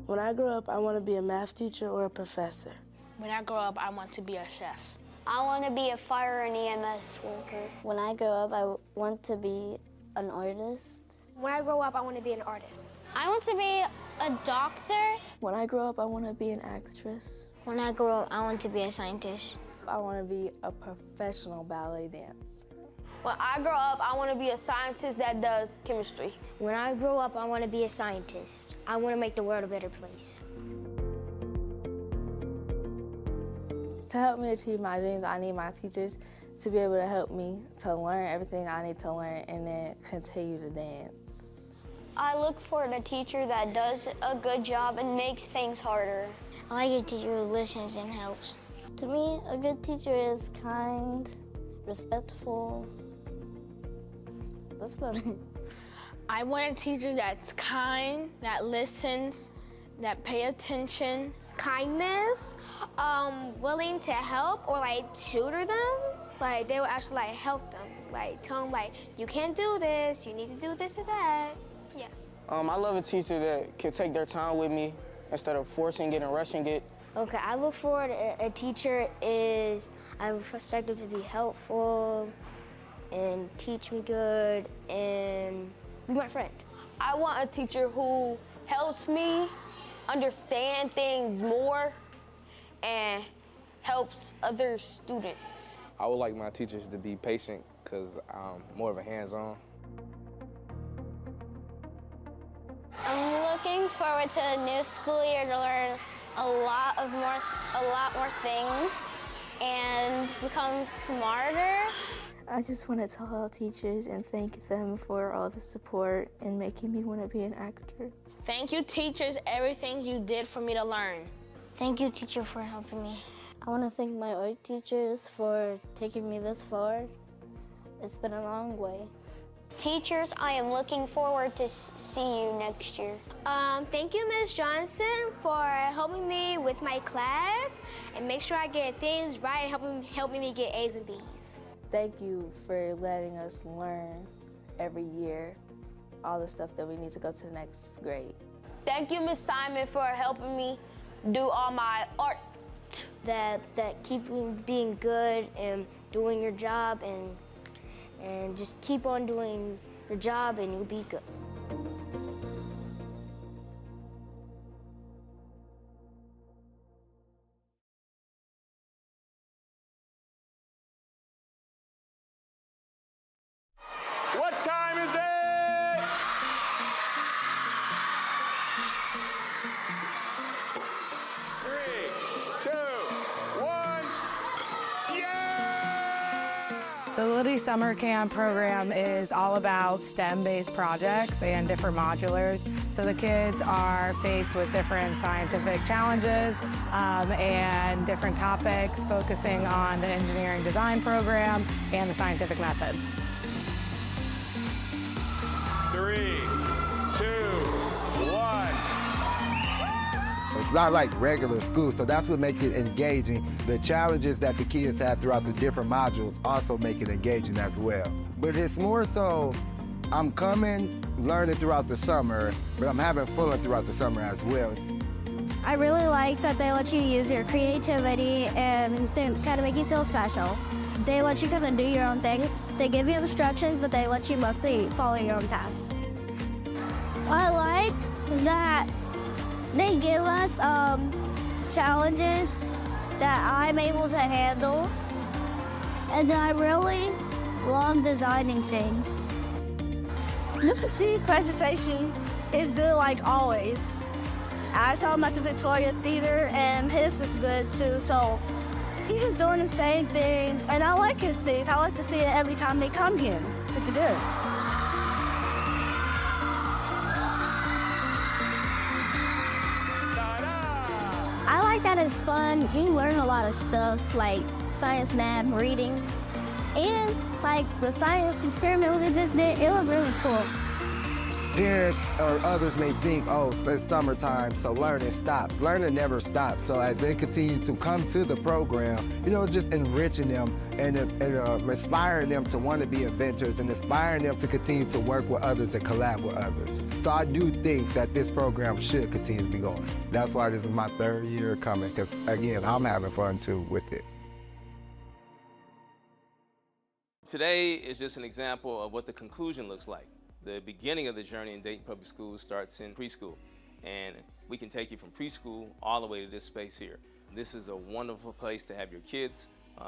When I grow up, I want to be a math teacher or a professor. When I grow up, I want to be a chef. I want to be a fire and EMS worker. When I grow up, I want to be an artist. When I grow up, I want to be an artist. I want to be a doctor. When I grow up, I want to be an actress. When I grow up, I want to be a scientist. I want to be a professional ballet dancer. When I grow up, I want to be a scientist that does chemistry. When I grow up, I want to be a scientist. I want to make the world a better place. To help me achieve my dreams, I need my teachers to be able to help me to learn everything I need to learn and then continue to dance. I look for a teacher that does a good job and makes things harder. I like a teacher who listens and helps. To me, a good teacher is kind, respectful. That's about it. I want a teacher that's kind, that listens, that pay attention. Kindness, willing to help or like tutor them. Like they will actually like help them. Like tell them like, you can't do this, you need to do this or that. Yeah. I love a teacher that can take their time with me instead of forcing it and rushing it. Okay, I look for a teacher is, I expect them to be helpful and teach me good and be my friend. I want a teacher who helps me understand things more and helps other students. I would like my teachers to be patient because I'm more of a hands-on. I'm looking forward to the new school year to learn a lot more things and become smarter. I just want to tell all teachers and thank them for all the support and making me want to be an actor. Thank you, teachers, everything you did for me to learn. Thank you, teacher, for helping me. I want to thank my art teachers for taking me this far. It's been a long way. Teachers, I am looking forward to see you next year. Thank you, Ms. Johnson, for helping me with my class and make sure I get things right and helping me get A's and B's. Thank you for letting us learn every year all the stuff that we need to go to the next grade. Thank you, Ms. Simon, for helping me do all my art. That keep being good and doing your job and just keep on doing your job and you'll be good. What time is it? So the Liddy Summer Camp program is all about STEM-based projects and different modulars. So the kids are faced with different scientific challenges and different topics, focusing on the engineering design program and the scientific method. 3, 2, 1. It's not like regular school, so that's what makes it engaging. The challenges that the kids have throughout the different modules also make it engaging as well. But it's more so, I'm coming, learning throughout the summer, but I'm having fun throughout the summer as well. I really like that they let you use your creativity and they kind of make you feel special. They let you kind of do your own thing. They give you instructions, but they let you mostly follow your own path. I like that they give us challenges that I'm able to handle, and I really love designing things. Mr. C's presentation is good like always. I saw him at the Victoria Theater and his was good too, so he's just doing the same things, and I like his things. I like to see it every time they come here. It's good. I like that it's fun. You learn a lot of stuff like science, math, reading, and like the science experiment we just did, it was really cool. parents or others may think, oh, it's summertime, so learning stops. Learning never stops. So as they continue to come to the program, you know, it's just enriching them and inspiring them to want to be inventors and inspiring them to continue to work with others and collab with others. So I do think that this program should continue to be going. That's why this is my 3rd year coming, because again, I'm having fun too with it. Today is just an example of what the conclusion looks like. The beginning of the journey in Dayton Public Schools starts in preschool, and we can take you from preschool all the way to this space here. This is a wonderful place to have your kids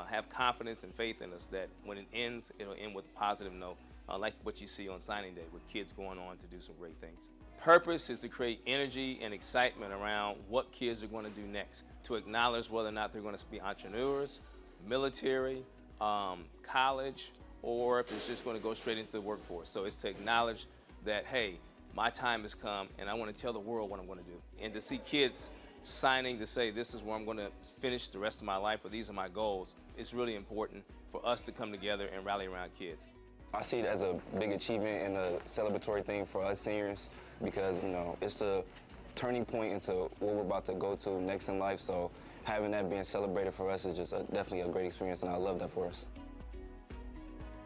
have confidence and faith in us that when it ends, it'll end with a positive note, like what you see on signing day with kids going on to do some great things. Purpose is to create energy and excitement around what kids are going to do next, to acknowledge whether or not they're going to be entrepreneurs, military, college, or if it's just going to go straight into the workforce. So it's to acknowledge that, hey, my time has come and I want to tell the world what I'm going to do. And to see kids signing to say this is where I'm going to finish the rest of my life or these are my goals, it's really important for us to come together and rally around kids. I see it as a big achievement and a celebratory thing for us seniors because, you know, it's the turning point into what we're about to go to next in life. So having that being celebrated for us is just definitely a great experience, and I love that for us.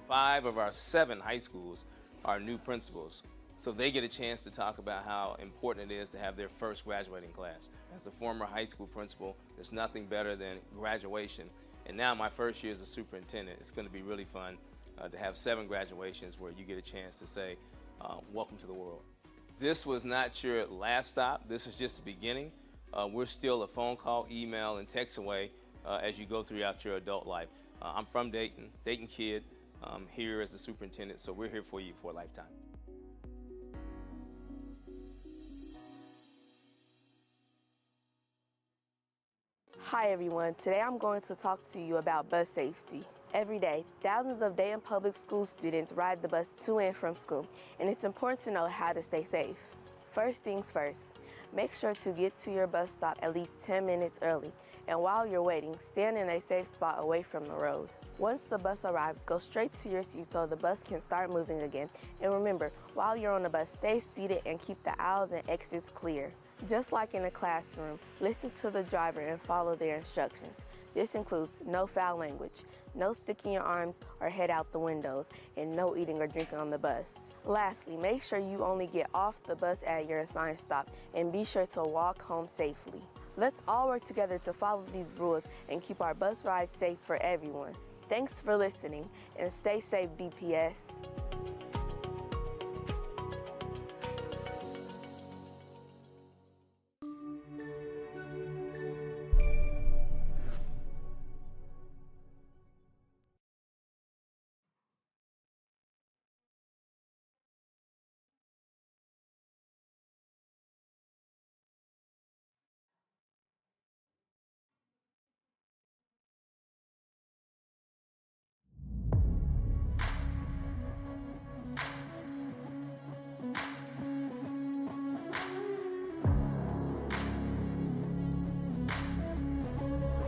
5 of our 7 high schools are new principals, so they get a chance to talk about how important it is to have their first graduating class. As a former high school principal, there's nothing better than graduation, and now my first year as a superintendent, it's going to be really fun to have 7 graduations where you get a chance to say, welcome to the world. This was not your last stop. This is just the beginning. We're still a phone call, email, and text away as you go throughout your adult life. I'm from Dayton, Dayton kid, here as a superintendent, so we're here for you for a lifetime. Hi everyone, today I'm going to talk to you about bus safety. Every day, thousands of Dayton Public School students ride the bus to and from school, and it's important to know how to stay safe. First things first, make sure to get to your bus stop at least 10 minutes early, and while you're waiting, stand in a safe spot away from the road. Once the bus arrives, go straight to your seat so the bus can start moving again. And remember, while you're on the bus, stay seated and keep the aisles and exits clear. Just like in a classroom, listen to the driver and follow their instructions. This includes no foul language, no sticking your arms or head out the windows, and no eating or drinking on the bus. Lastly, make sure you only get off the bus at your assigned stop and be sure to walk home safely. Let's all work together to follow these rules and keep our bus rides safe for everyone. Thanks for listening, and stay safe, DPS.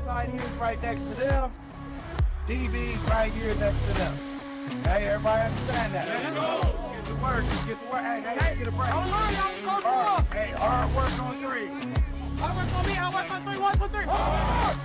Tight ends right next to them. DBs right here next to them. Hey, everybody understand that? Let's go. Get to work. Get to work. Hey, get a break. Hey, hard work on 3. Hard work on me. Hard work on 3. 1, 2, 3. Hard.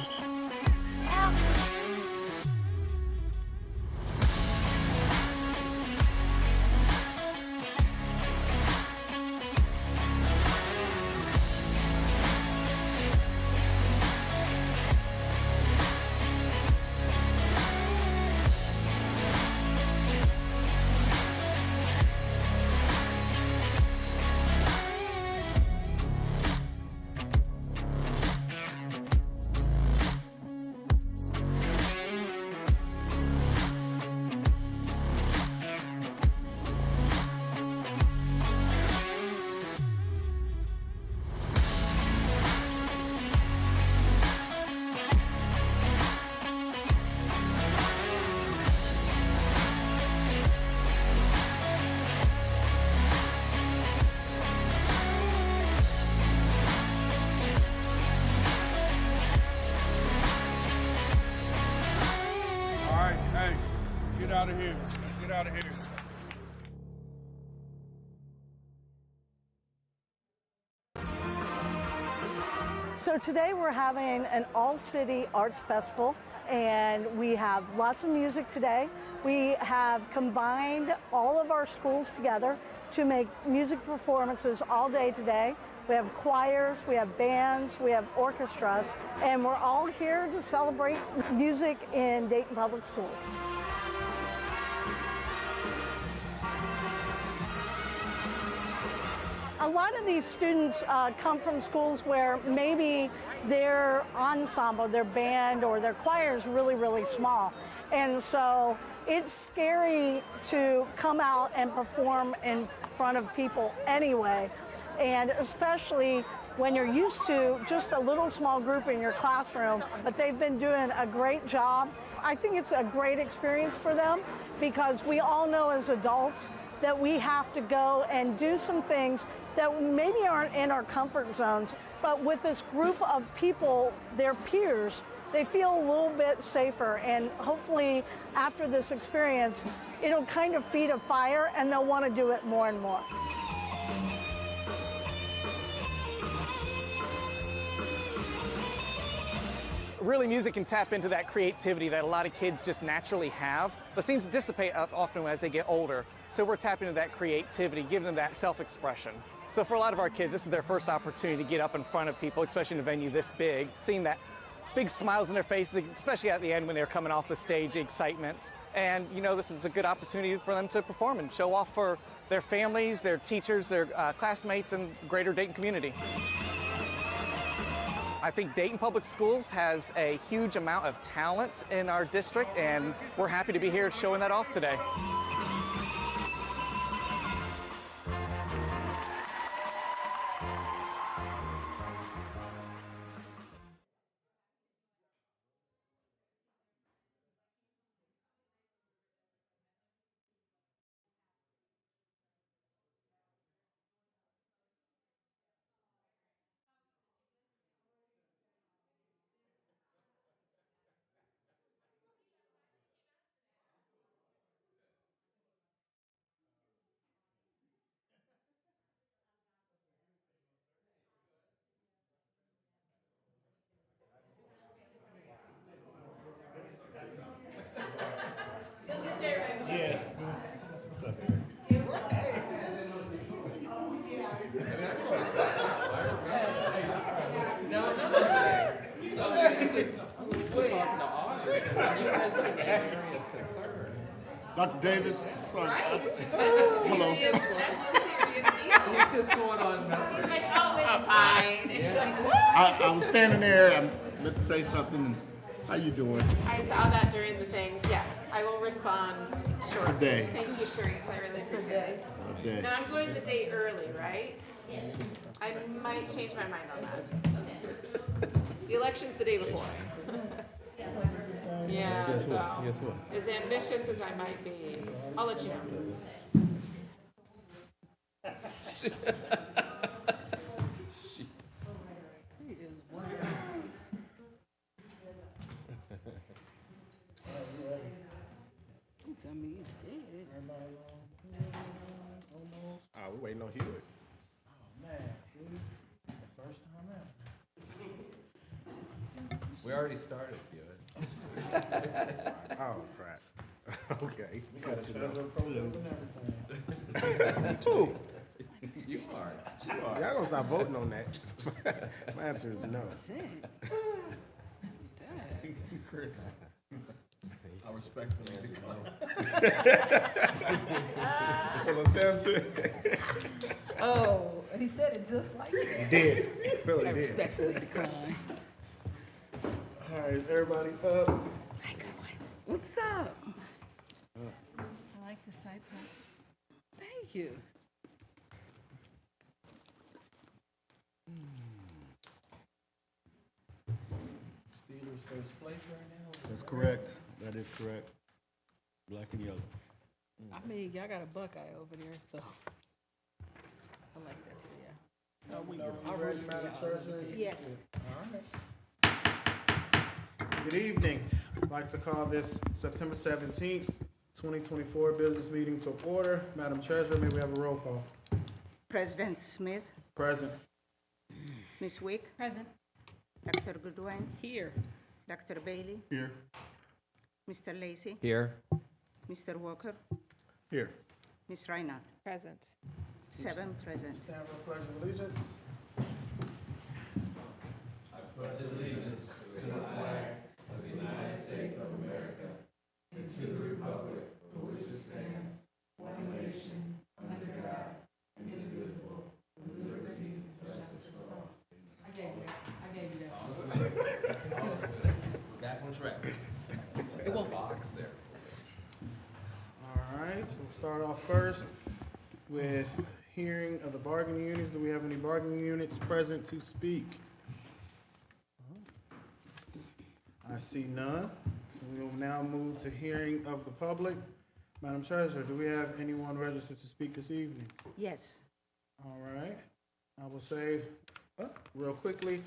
Get out of here. Let's get out of here. So today we're having an all-city arts festival, and we have lots of music today. We have combined all of our schools together to make music performances all day today. We have choirs, we have bands, we have orchestras, and we're all here to celebrate music in Dayton Public Schools. A lot of these students come from schools where maybe their ensemble, their band, or their choir is really, really small. And so it's scary to come out and perform in front of people anyway. And especially when you're used to just a little small group in your classroom, but they've been doing a great job. I think it's a great experience for them because we all know as adults that we have to go and do some things that maybe aren't in our comfort zones, but with this group of people, their peers, they feel a little bit safer, and hopefully after this experience, it'll kind of feed a fire and they'll want to do it more and more. Really, music can tap into that creativity that a lot of kids just naturally have, but seems to dissipate often as they get older. So we're tapping into that creativity, giving them that self-expression. So for a lot of our kids, this is their first opportunity to get up in front of people, especially in a venue this big, seeing that big smiles on their faces, especially at the end when they're coming off the stage, the excitement. And you know, this is a good opportunity for them to perform and show off for their families, their teachers, their classmates, and the greater Dayton community. I think Dayton Public Schools has a huge amount of talent in our district, and we're happy to be here showing that off today. Dr. Davis, sorry. Hello. What's just going on? I was standing there. I meant to say something. How you doing? I saw that during the thing. Yes, I will respond shortly. Today. Thank you, Sharice. I really appreciate it. Okay. Now I'm going the day early, right? Yes. I might change my mind on that. The election's the day before. Yeah, so as ambitious as I might be, I'll let you know. He is wild. Don't tell me he's dead. Oh, we're waiting on Hewitt. Oh, man, see? The first time ever. We already started, Hewitt. Oh, crap. Okay. We got a federal program and everything. Who? You are. Y'all gonna stop voting on that. My answer is no. Chris. I respectfully decline. Hello, Samson. Oh, and he said it just like that. He did. Really I did. respectfully decline. All right, everybody up. What's up? I like the side part. Thank you. Steelers first place right now. That's correct. That is correct. Black and yellow. I mean, y'all got a Buckeye over there, so I like that for you. Are we ready, Madam Treasurer? Yes. All right. Good evening. I'd like to call this September 17th, 2024 business meeting to order. Madam Treasurer, may we have a roll call? President Smith, Present. Ms. Wick, Present. Dr. Goodwin? Here. Dr. Bailey? Here. Mr. Lacey? Here. Mr. Walker? Here. Ms. Reinhardt? Present. 7 present. Stand for the Pledge of Allegiance. I gave you that. Back on track. It won't box there. All right, we'll start off first with hearing of the bargaining units. Do we have any bargaining units present to speak? I see none. So we will now move to hearing of the public. Madam Treasurer, do we have anyone registered to speak this evening? Yes. All right, I will say, real quickly,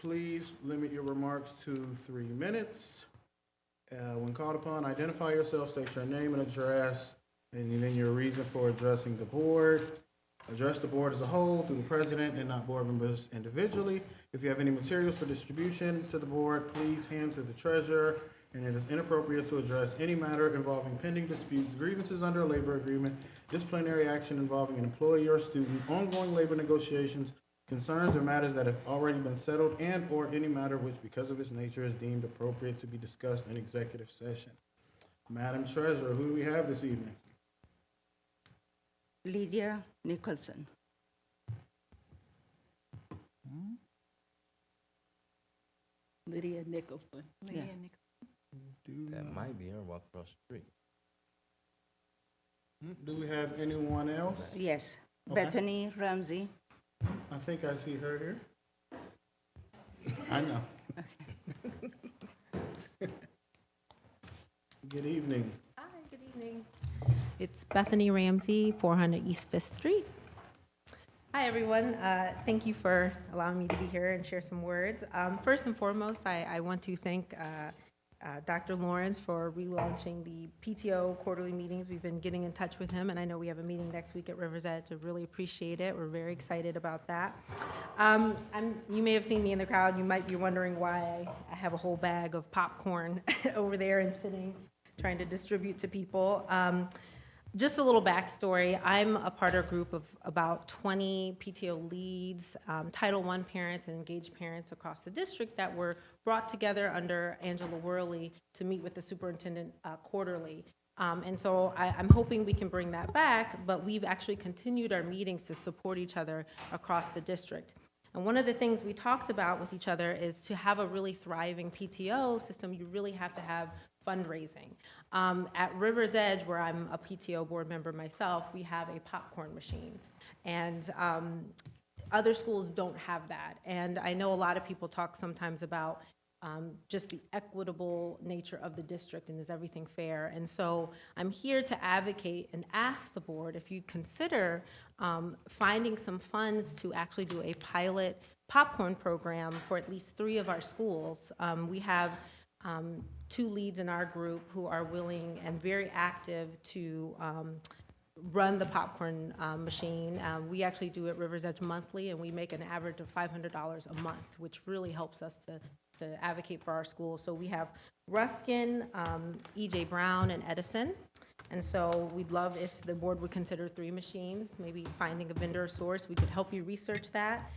please limit your remarks to 3 minutes. When called upon, identify yourself, state your name and address, and then your reason for addressing the board. Address the board as a whole through the president and not board members individually. If you have any materials for distribution to the board, please hand to the treasurer. And it is inappropriate to address any matter involving pending disputes, grievances under a labor agreement, disciplinary action involving an employee or student, ongoing labor negotiations, concerns or matters that have already been settled, and or any matter which, because of its nature, is deemed appropriate to be discussed in executive session. Madam Treasurer, who do we have this evening? Lydia Nicholson. Lydia Nicholson. Yeah. That might be her walking across the street. Do we have anyone else? Yes. Okay. Bethany Ramsey. I think I see her here. I know. Good evening. Hi, good evening. It's Bethany Ramsey, 400 East 5th Street. Hi, everyone. Thank you for allowing me to be here and share some words. First and foremost, I want to thank Dr. Lawrence for relaunching the PTO quarterly meetings. We've been getting in touch with him, and I know we have a meeting next week at Rivers Edge. I really appreciate it. We're very excited about that. You may have seen me in the crowd. You might be wondering why I have a whole bag of popcorn over there and sitting, trying to distribute to people. Just a little backstory. I'm a part of a group of about 20 PTO leads, Title I parents, and engaged parents across the district that were brought together under Angela Worley to meet with the superintendent quarterly. And so I'm hoping we can bring that back, but we've actually continued our meetings to support each other across the district. And one of the things we talked about with each other is to have a really thriving PTO system, you really have to have fundraising. At Rivers Edge, where I'm a PTO board member myself, we have a popcorn machine. And other schools don't have that. And I know a lot of people talk sometimes about just the equitable nature of the district and is everything fair. And so I'm here to advocate and ask the board if you'd consider finding some funds to actually do a pilot popcorn program for at least 3 of our schools. We have 2 leads in our group who are willing and very active to run the popcorn machine. We actually do it Rivers Edge monthly, and we make an average of $500 a month, which really helps us to advocate for our schools. So we have Ruskin, E.J. Brown, and Edison. And so we'd love if the board would consider 3 machines, maybe finding a vendor source. We could help you research that.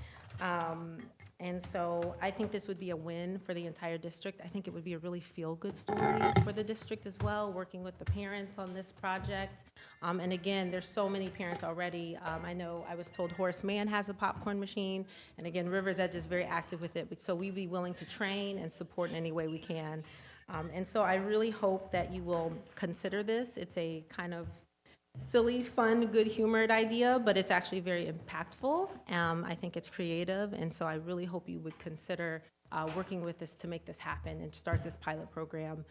And so I think this would be a win for the entire district. I think it would be a really feel-good story for the district as well, working with the parents on this project. And again, there's so many parents already. I know I was told Horace Mann has a popcorn machine, and again, Rivers Edge is very active with it. So we'd be willing to train and support in any way we can. And so I really hope that you will consider this. It's a kind of silly, fun, good-humored idea, but it's actually very impactful. I think it's creative, and so I really hope you would consider working with us to make this happen and start this pilot program.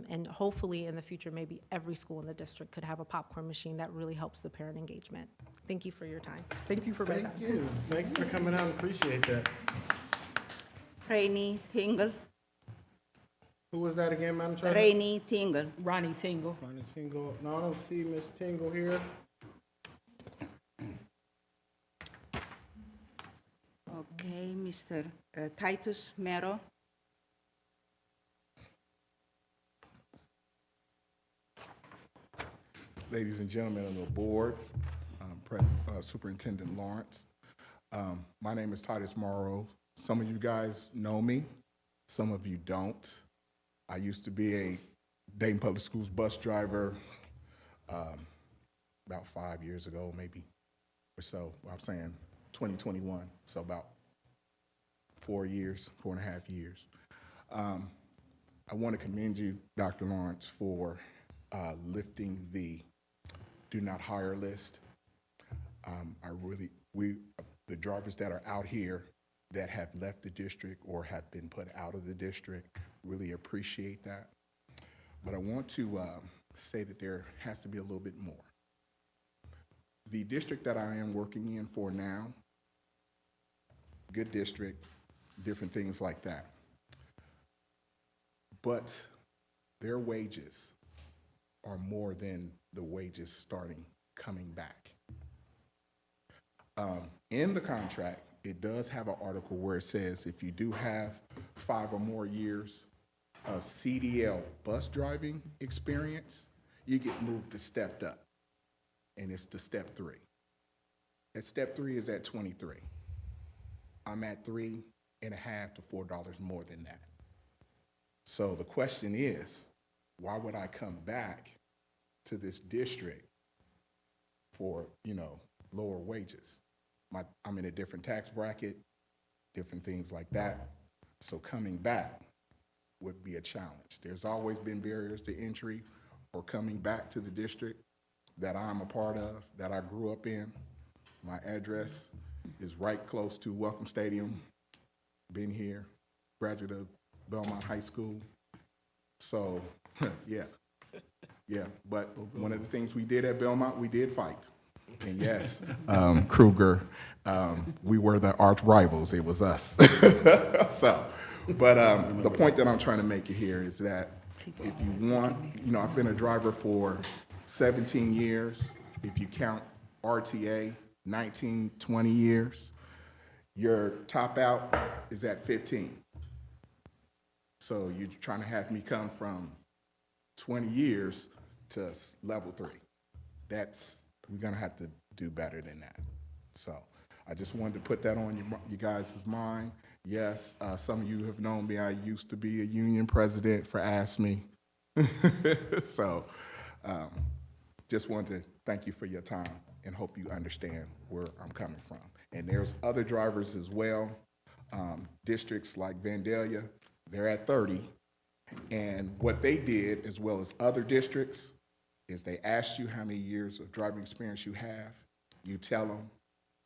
And hopefully in the future, maybe every school in the district could have a popcorn machine that really helps the parent engagement. Thank you for your time. Thank you for my time. Thank you. Thank you for coming out. Appreciate that. Rainey Tingle. Who was that again, Madam Treasurer? Rainey Tingle. Ronnie Tingle. Ronnie Tingle. No, I don't see Miss Tingle here. Okay, Ms. Mr. Titus Mero. Ladies and gentlemen of the board, Superintendent Lawrence. My name is Titus Morrow. Some of you guys know me, some of you don't. I used to be a Dayton Public Schools bus driver about 5 years ago, maybe, or so. I'm saying 2021, so about 4 years, 4.5 years. I want to commend you, Dr. Lawrence, for lifting the do not hire list. The drivers that are out here that have left the district or have been put out of the district, really appreciate that. But I want to say that there has to be a little bit more. The district that I am working in for now, good district, different things like that. But their wages are more than the wages coming back. In the contract, it does have an article where it says if you do have 5 or more years of CDL bus driving experience, you get moved to stepped up, and it's to step 3. And step 3 is at 23. I'm at $3.50 to $4 more than that. So the question is, why would I come back to this district for, lower wages? I'm in a different tax bracket, different things like that. So coming back would be a challenge. There's always been barriers to entry or coming back to the district that I'm a part of, that I grew up in. My address is right close to Welcome Stadium. Been here, graduate of Belmont High School. So, yeah. But one of the things we did at Belmont, we did fight. And yes, Kruger, we were the arch rivals. It was us. But the point that I'm trying to make here is that if you want, I've been a driver for 17 years. If you count RTA, 19, 20 years. Your top out is at 15. So you're trying to have me come from 20 years to level 3. We're gonna have to do better than that. So I just wanted to put that on you guys' mind. Yes, some of you have known me. I used to be a union president for ASME. So just wanted to thank you for your time and hope you understand where I'm coming from. And there's other drivers as well. Districts like Vandalia, they're at 30. And what they did, as well as other districts, is they asked you how many years of driving experience you have. You tell them,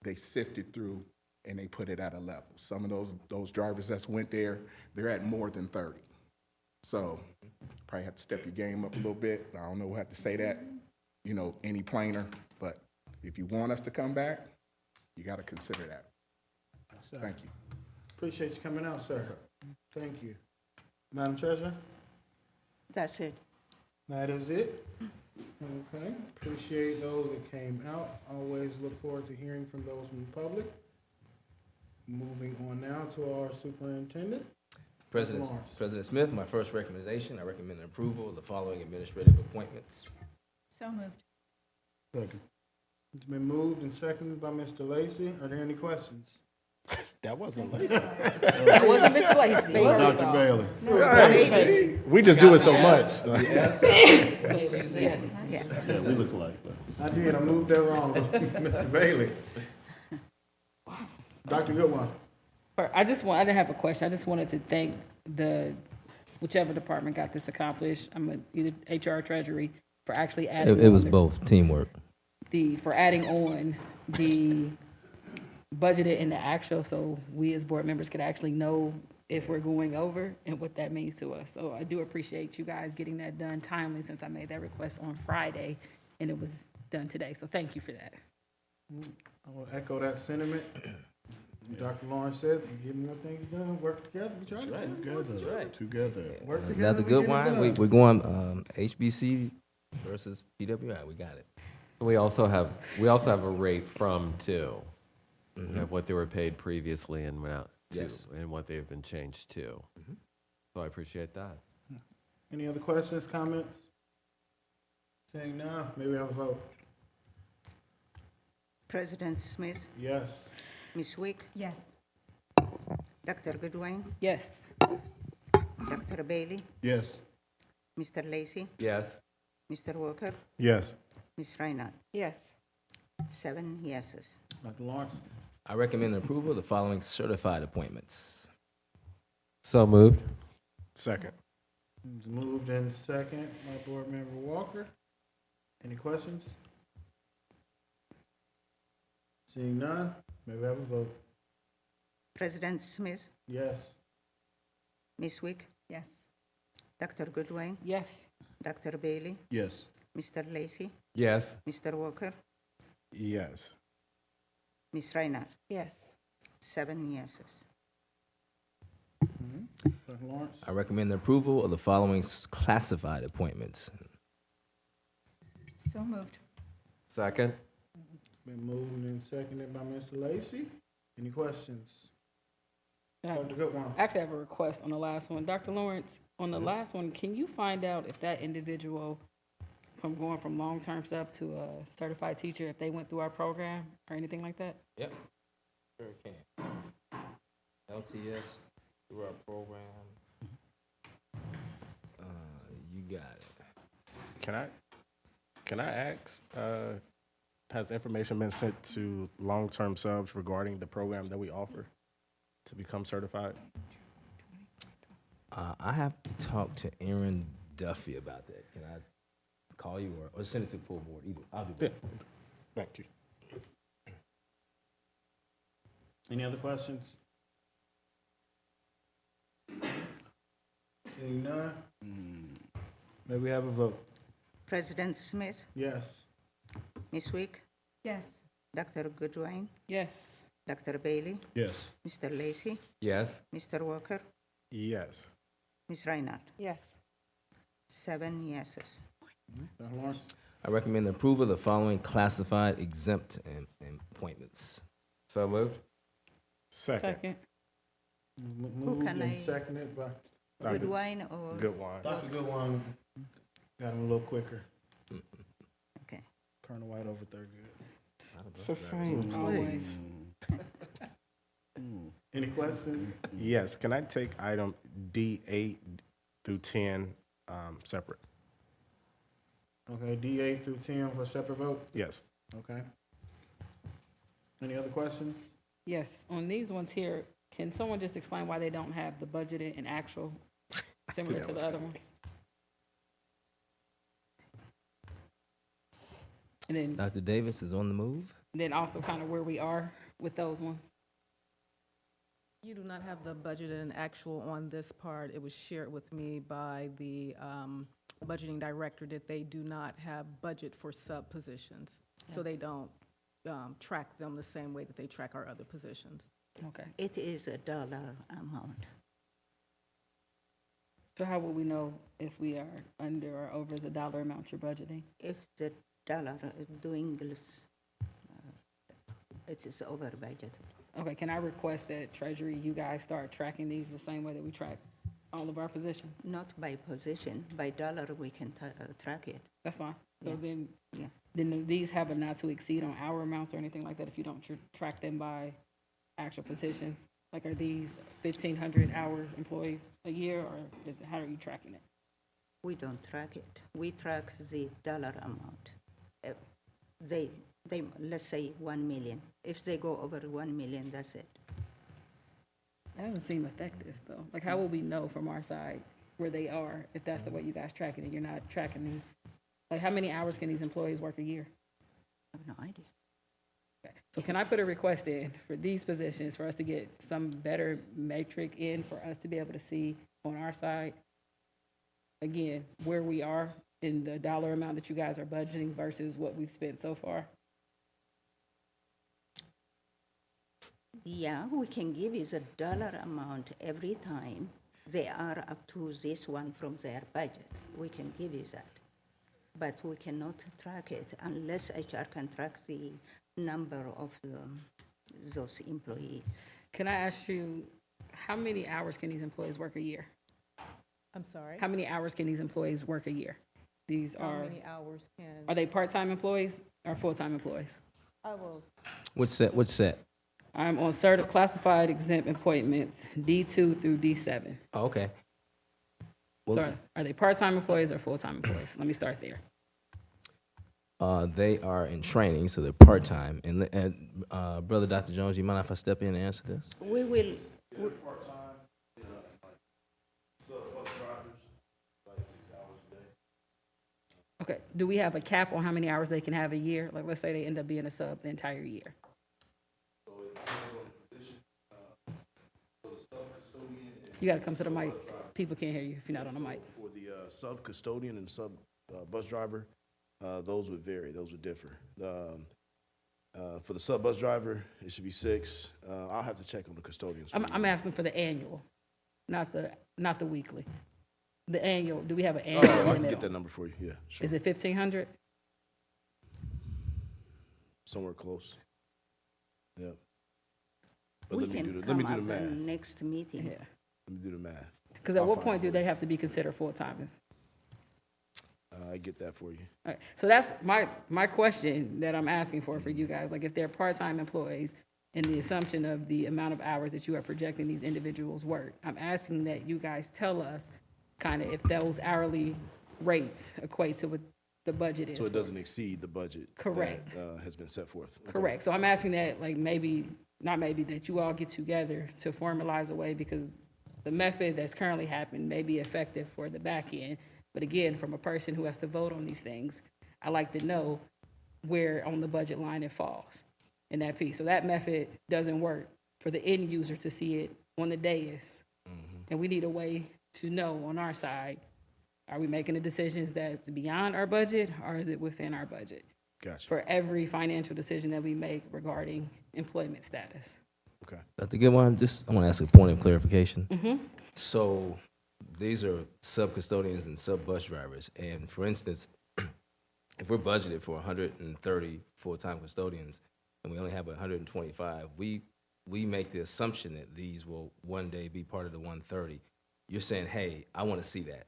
they sifted through, and they put it at a level. Some of those drivers that's went there, they're at more than 30. So probably have to step your game up a little bit. I don't know how to say that, any plainer, but if you want us to come back, you got to consider that. Yes, thank you. Appreciate you coming out, sir. Thank you. Madam Treasurer? That's it. That is it. Okay. Appreciate those that came out. Always look forward to hearing from those in the public. Moving on now to our superintendent. President Smith, my first recommendation, I recommend approval of the following administrative appointments. So moved. Second. It's been moved and seconded by Mr. Lacy. Are there any questions? That wasn't Lacy. That wasn't Mr. Lacy. Dr. Bailey. No, we just do it so much. Yes. Yeah, we look alike. I did. I moved that wrong. Mr. Bailey. Dr. Goodwin. I didn't have a question. I just wanted to thank whichever department got this accomplished. Either HR or Treasury for actually adding. It was both teamwork. For adding on the budgeted and the actual, so we as board members could actually know if we're going over and what that means to us. So I do appreciate you guys getting that done timely, since I made that request on Friday and it was done today. So thank you for that. I will echo that sentiment. Dr. Lawrence said, get more things done, work together. We try to Together. Work together. Another good one. We're going HBC versus PWI. We got it. We also have a rate from too, of what they were paid previously and went out. to Yes. and what they've been changed to. So I appreciate that. Any other questions, comments? Saying none, may we have a vote? President Smith, Yes. Ms. Wick, Yes. Dr. Goodwin, Yes. Dr. Bailey, Yes. Mr. Lacy, Yes. Mr. Walker, Yes. Ms. Reinhardt. Yes. 7 yeses. Dr. Lawrence? I recommend approval of the following certified appointments. So moved. Second. It's moved in second by Board Member Walker. Any questions? Seeing none, may we have a vote? President Smith, Yes. Ms. Wick, Yes. Dr. Goodwin, Yes. Dr. Bailey, Yes. Mr. Lacy, Yes. Mr. Walker, Yes. Ms. Reinhardt. Yes. 7 yeses. Dr. Lawrence? I recommend the approval of the following classified appointments. So moved. Second. Been moved and seconded by Mr. Lacy. Any questions? I Dr. Goodwin? actually have a request on the last one. Dr. Lawrence, on the last one, can you find out if that individual from going from long-term sub to a certified teacher, if they went through our program or anything like that? Yep. Sure can. LTS through our program. You got it. Can I ask, has information been sent to long-term subs regarding the program that we offer to become certified? I have to talk to Aaron Duffy about that. Can I call you or send it to the full board? Either. I'll do both. Yeah. Thank you. Any other questions? Seeing none, may we have a vote? President Smith, Yes. Ms. Wick, Yes. Dr. Goodwin, Yes. Dr. Bailey, Yes. Mr. Lacy, Yes. Mr. Walker, Yes. Ms. Reinhardt. Yes. 7 yeses. Dr. Lawrence? I recommend the approval of the following classified exempt appointments. So moved. Second. Moved can and I- seconded by Goodwin or? Goodwin. Dr. Goodwin. Got him a little quicker. Okay. Colonel White over third good. It's the same. Always. Any questions? Yes, can I take item D8 through 10 separate? Okay, D8 through 10 for a separate vote? Yes. Okay. Any other questions? Yes, on these ones here, can someone just explain why they don't have the budgeted and actual similar to the other ones? And Dr. Davis is on the move. then also kind of where we are with those ones. You do not have the budget and actual on this part. It was shared with me by the budgeting director that they do not have budget for sub-positions. So they don't track them the same way that they track our other positions. Okay. It is a dollar amount. So how will we know if we are under or over the dollar amount you're budgeting? If the dollar dwindles, it is over budget. Okay, can I request that Treasury, you guys start tracking these the same way that we track all of our positions? Not by position, by dollar we can track it. That's fine. So Yeah. then these have a not to exceed on our amounts or anything like that if you don't track them by actual positions? Like are these 1,500 hour employees a year or how are you tracking it? We don't track it. We track the dollar amount. They let's say 1 million. If they go over 1 million, that's it. That doesn't seem effective though. Like how will we know from our side where they are if that's the way you guys track it and you're not tracking them? Like how many hours can these employees work a year? I have no idea. Okay. So can I put a request in for these positions for us to get some better metric in for us to be able to see on our side, again, where we are in the dollar amount that you guys are budgeting versus what we've spent so far? Yeah, we can give you the dollar amount every time they are up to this one from their budget. We can give you that. But we cannot track it unless HR can track the number of those employees. Can I ask you How many hours can these employees work a year? I'm sorry? How many hours can these employees work a year? These How are, many hours can? are they part-time employees or full-time employees? I will, What's set? What's set? I'm on classified exempt appointments, D2 through D7. Oh, okay. Well, So are they part-time employees or full-time employees? Let me start there. they are in training, so they're part-time. And Brother Dr. Jones, you mind if I step in and answer this? We will, Okay, do we have a cap on how many hours they can have a year? Like, let's say they end up being a sub the entire year. You gotta come to the mic. People can't hear you if you're not on the mic. For the sub custodian and sub bus driver, those would vary, those would differ. For the sub bus driver, it should be 6. I'll have to check on the custodians. I'm asking for the annual, not the weekly. The annual, do we have an Oh, annual I can limit get that on? number for you, yeah, sure. Is it 1,500? Somewhere close. Yeah. But we let me can do the come math. up in next meeting. Yeah. Let me do the math. Because at I'll what find point it. do they have to be considered full-timers? I get that for you. All right, so that's my question that I'm asking for you guys. Like, if they're part-time employees and the assumption of the amount of hours that you are projecting these individuals work, I'm asking that you guys tell us kind of if those hourly rates equate to what the budget is. So it for- doesn't exceed the budget. Correct. That has been set forth. Okay. Correct. So I'm asking that, like, that you all get together to formalize a way, because the method that's currently happening may be effective for the back end. But again, from a person who has to vote on these things, I like to know where on the budget line it falls in that piece. So that method doesn't work for the end user to see it on the dais. And we need a way to know on our side, are we making the decisions that's beyond our budget, or is it within our budget? Gotcha. For every financial decision that we make regarding employment status. Okay. Dr. Goodwin, I want to ask a point of clarification. Mhm. So these are sub-custodians and sub-bus drivers. And for instance, if we're budgeted for 130 full-time custodians and we only have 125, we make the assumption that these will one day be part of the 130. You're saying, hey, I want to see that.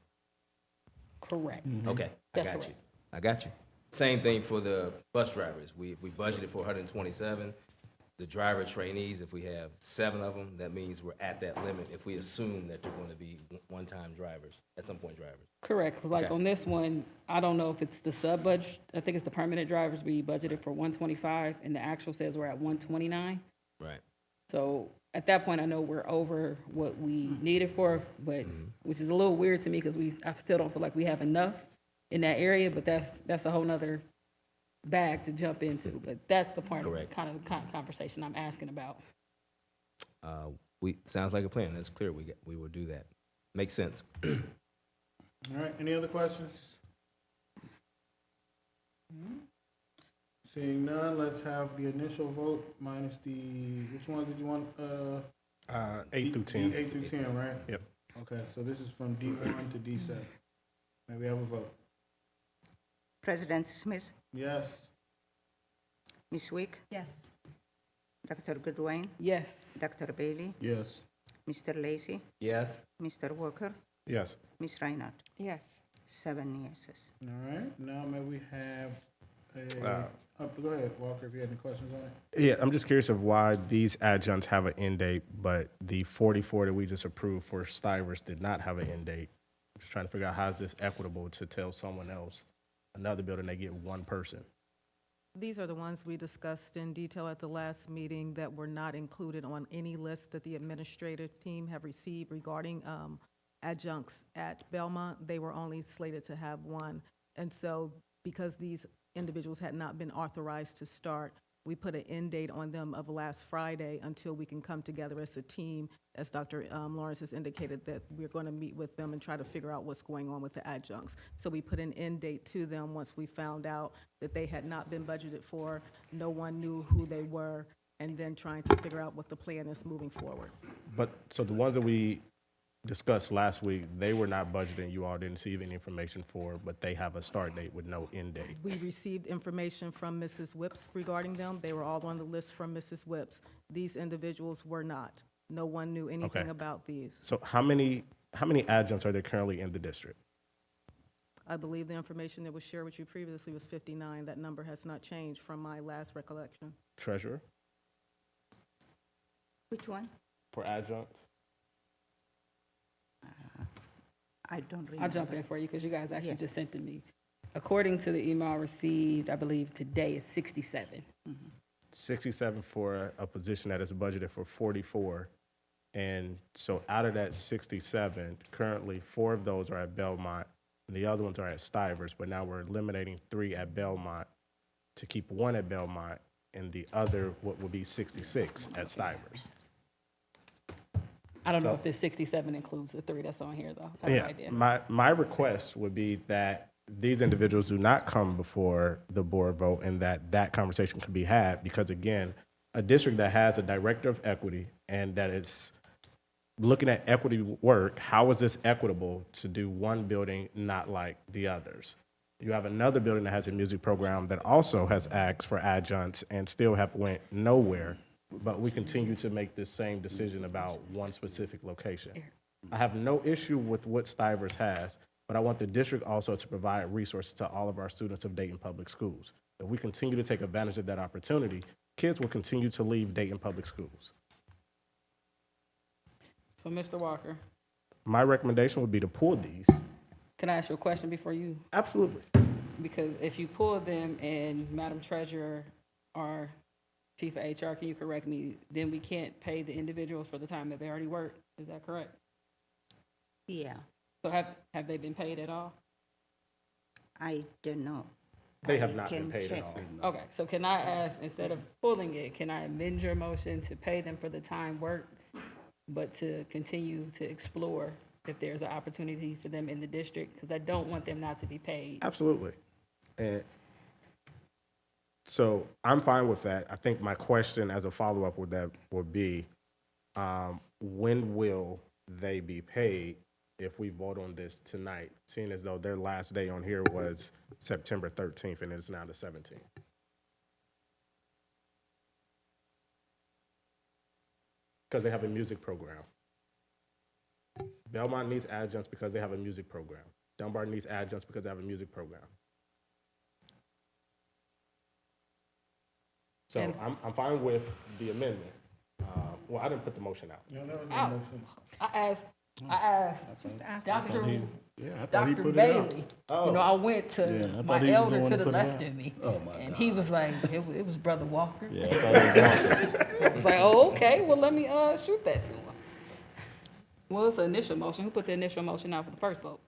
Correct. Okay, That's I got correct. you. I got you. Same thing for the bus drivers. If we budgeted for 127, the driver trainees, if we have 7 of them, that means we're at that limit if we assume that they're going to be one-time drivers, at some point drivers. Correct, because like Okay. on this one, I don't know if it's the sub-budget, I think it's the permanent drivers, we budgeted for 125, and the actual says we're at 129. Right. So at that point, I know we're over what we needed for, but, which is a little weird to me, because I still don't feel like we have enough in that area, but that's a whole nother bag to jump into. But that's the part of Correct. kind of the conversation I'm asking about. Sounds like a plan. That's clear. We will do that. Makes sense. All right, any other questions? Seeing none, let's have the initial vote minus which ones did you want? 8 through 10. 8 through 10, right? Yep. Okay, so this is from D1 to D7. May we have a vote? President Smith, Yes. Ms. Wick, yes. Dr. Goodwin, Yes. Dr. Bailey, Yes. Mr. Lacy, Yes. Mr. Walker, Yes. Ms. Reinhardt. Yes. 7 yeses. All right, now may we have Uh, go ahead, Walker, if you had any questions on it. Yeah, I'm just curious of why these adjuncts have an end date, but the 44 that we just approved for Stivers did not have an end date. Just trying to figure out how is this equitable to tell someone else, another building, they get one person. These are the ones we discussed in detail at the last meeting that were not included on any list that the administrative team have received regarding adjuncts at Belmont. They were only slated to have one. And so because these individuals had not been authorized to start, we put an end date on them of last Friday until we can come together as a team, as Dr. Lawrence has indicated, that we're going to meet with them and try to figure out what's going on with the adjuncts. So we put an end date to them once we found out that they had not been budgeted for, no one knew who they were, and then trying to figure out what the plan is moving forward. But, so the ones that we discussed last week, they were not budgeted, you all didn't receive any information for, but they have a start date with no end date. We received information from Mrs. Whips regarding them. They were all on the list from Mrs. Whips. These individuals were not. No one knew anything Okay. about these. So how many adjuncts are there currently in the district? I believe the information that was shared with you previously was 59. That number has not changed from my last recollection. Treasurer, Which one? for adjuncts? I don't remember. I'll jump in for you because you guys actually just sent it me. According to the email I received, I believe today is 67. 67 for a position that is budgeted for 44. And so out of that 67, currently 4 of those are at Belmont, and the other ones are at Stivers, but now we're eliminating 3 at Belmont to keep 1 at Belmont, and the other, what would be 66 at Stivers. I don't know So- if this 67 includes the 3 that's on here, though. I have no Yeah, idea. my request would be that these individuals do not come before the board vote and that conversation can be had, because again, a district that has a director of equity and that is looking at equity work, how is this equitable to do one building not like the others? You have another building that has a music program that also has asked for adjuncts and still have went nowhere, but we continue to make this same decision about one specific location. I have no issue with what Stivers has, but I want the district also to provide resources to all of our students of Dayton Public Schools. If we continue to take advantage of that opportunity, kids will continue to leave Dayton Public Schools. So, Mr. Walker, My recommendation would be to pull these. can I ask you a question before you? Absolutely. Because if you pull them and Madam Treasurer or Chief of HR, can you correct me, then we can't pay the individuals for the time that they already worked. Is that correct? Yeah, So have they been paid at all? I don't know. They I have not been can paid at check. all. Okay, so can I ask, instead of pulling it, can I amend your motion to pay them for the time worked, but to continue to explore if there's an opportunity for them in the district? Because I don't want them not to be paid. Absolutely. And so I'm fine with that. I think my question as a follow-up with that would be, when will they be paid if we vote on this tonight, seeing as though their last day on here was September 13th and it's now the 17th? Because they have a music program. Belmont needs adjuncts because they have a music program. Dunbar needs adjuncts because they have a music program. So And- I'm fine with the amendment. Well, I didn't put the motion out. Yeah, that was Ow. the motion. I asked Just ask Dr. Yeah, I thought he Dr. put it out. Bailey. Oh. You know, I went Yeah, I to thought my he was the elder one to that the put it left out. of me. Oh, my And God. he was like, it was Brother Walker. Yeah, I thought it was Walker. I was like, oh, okay, well, let me shoot that to him. Well, it's an initial motion. Who put the initial motion out for the first vote?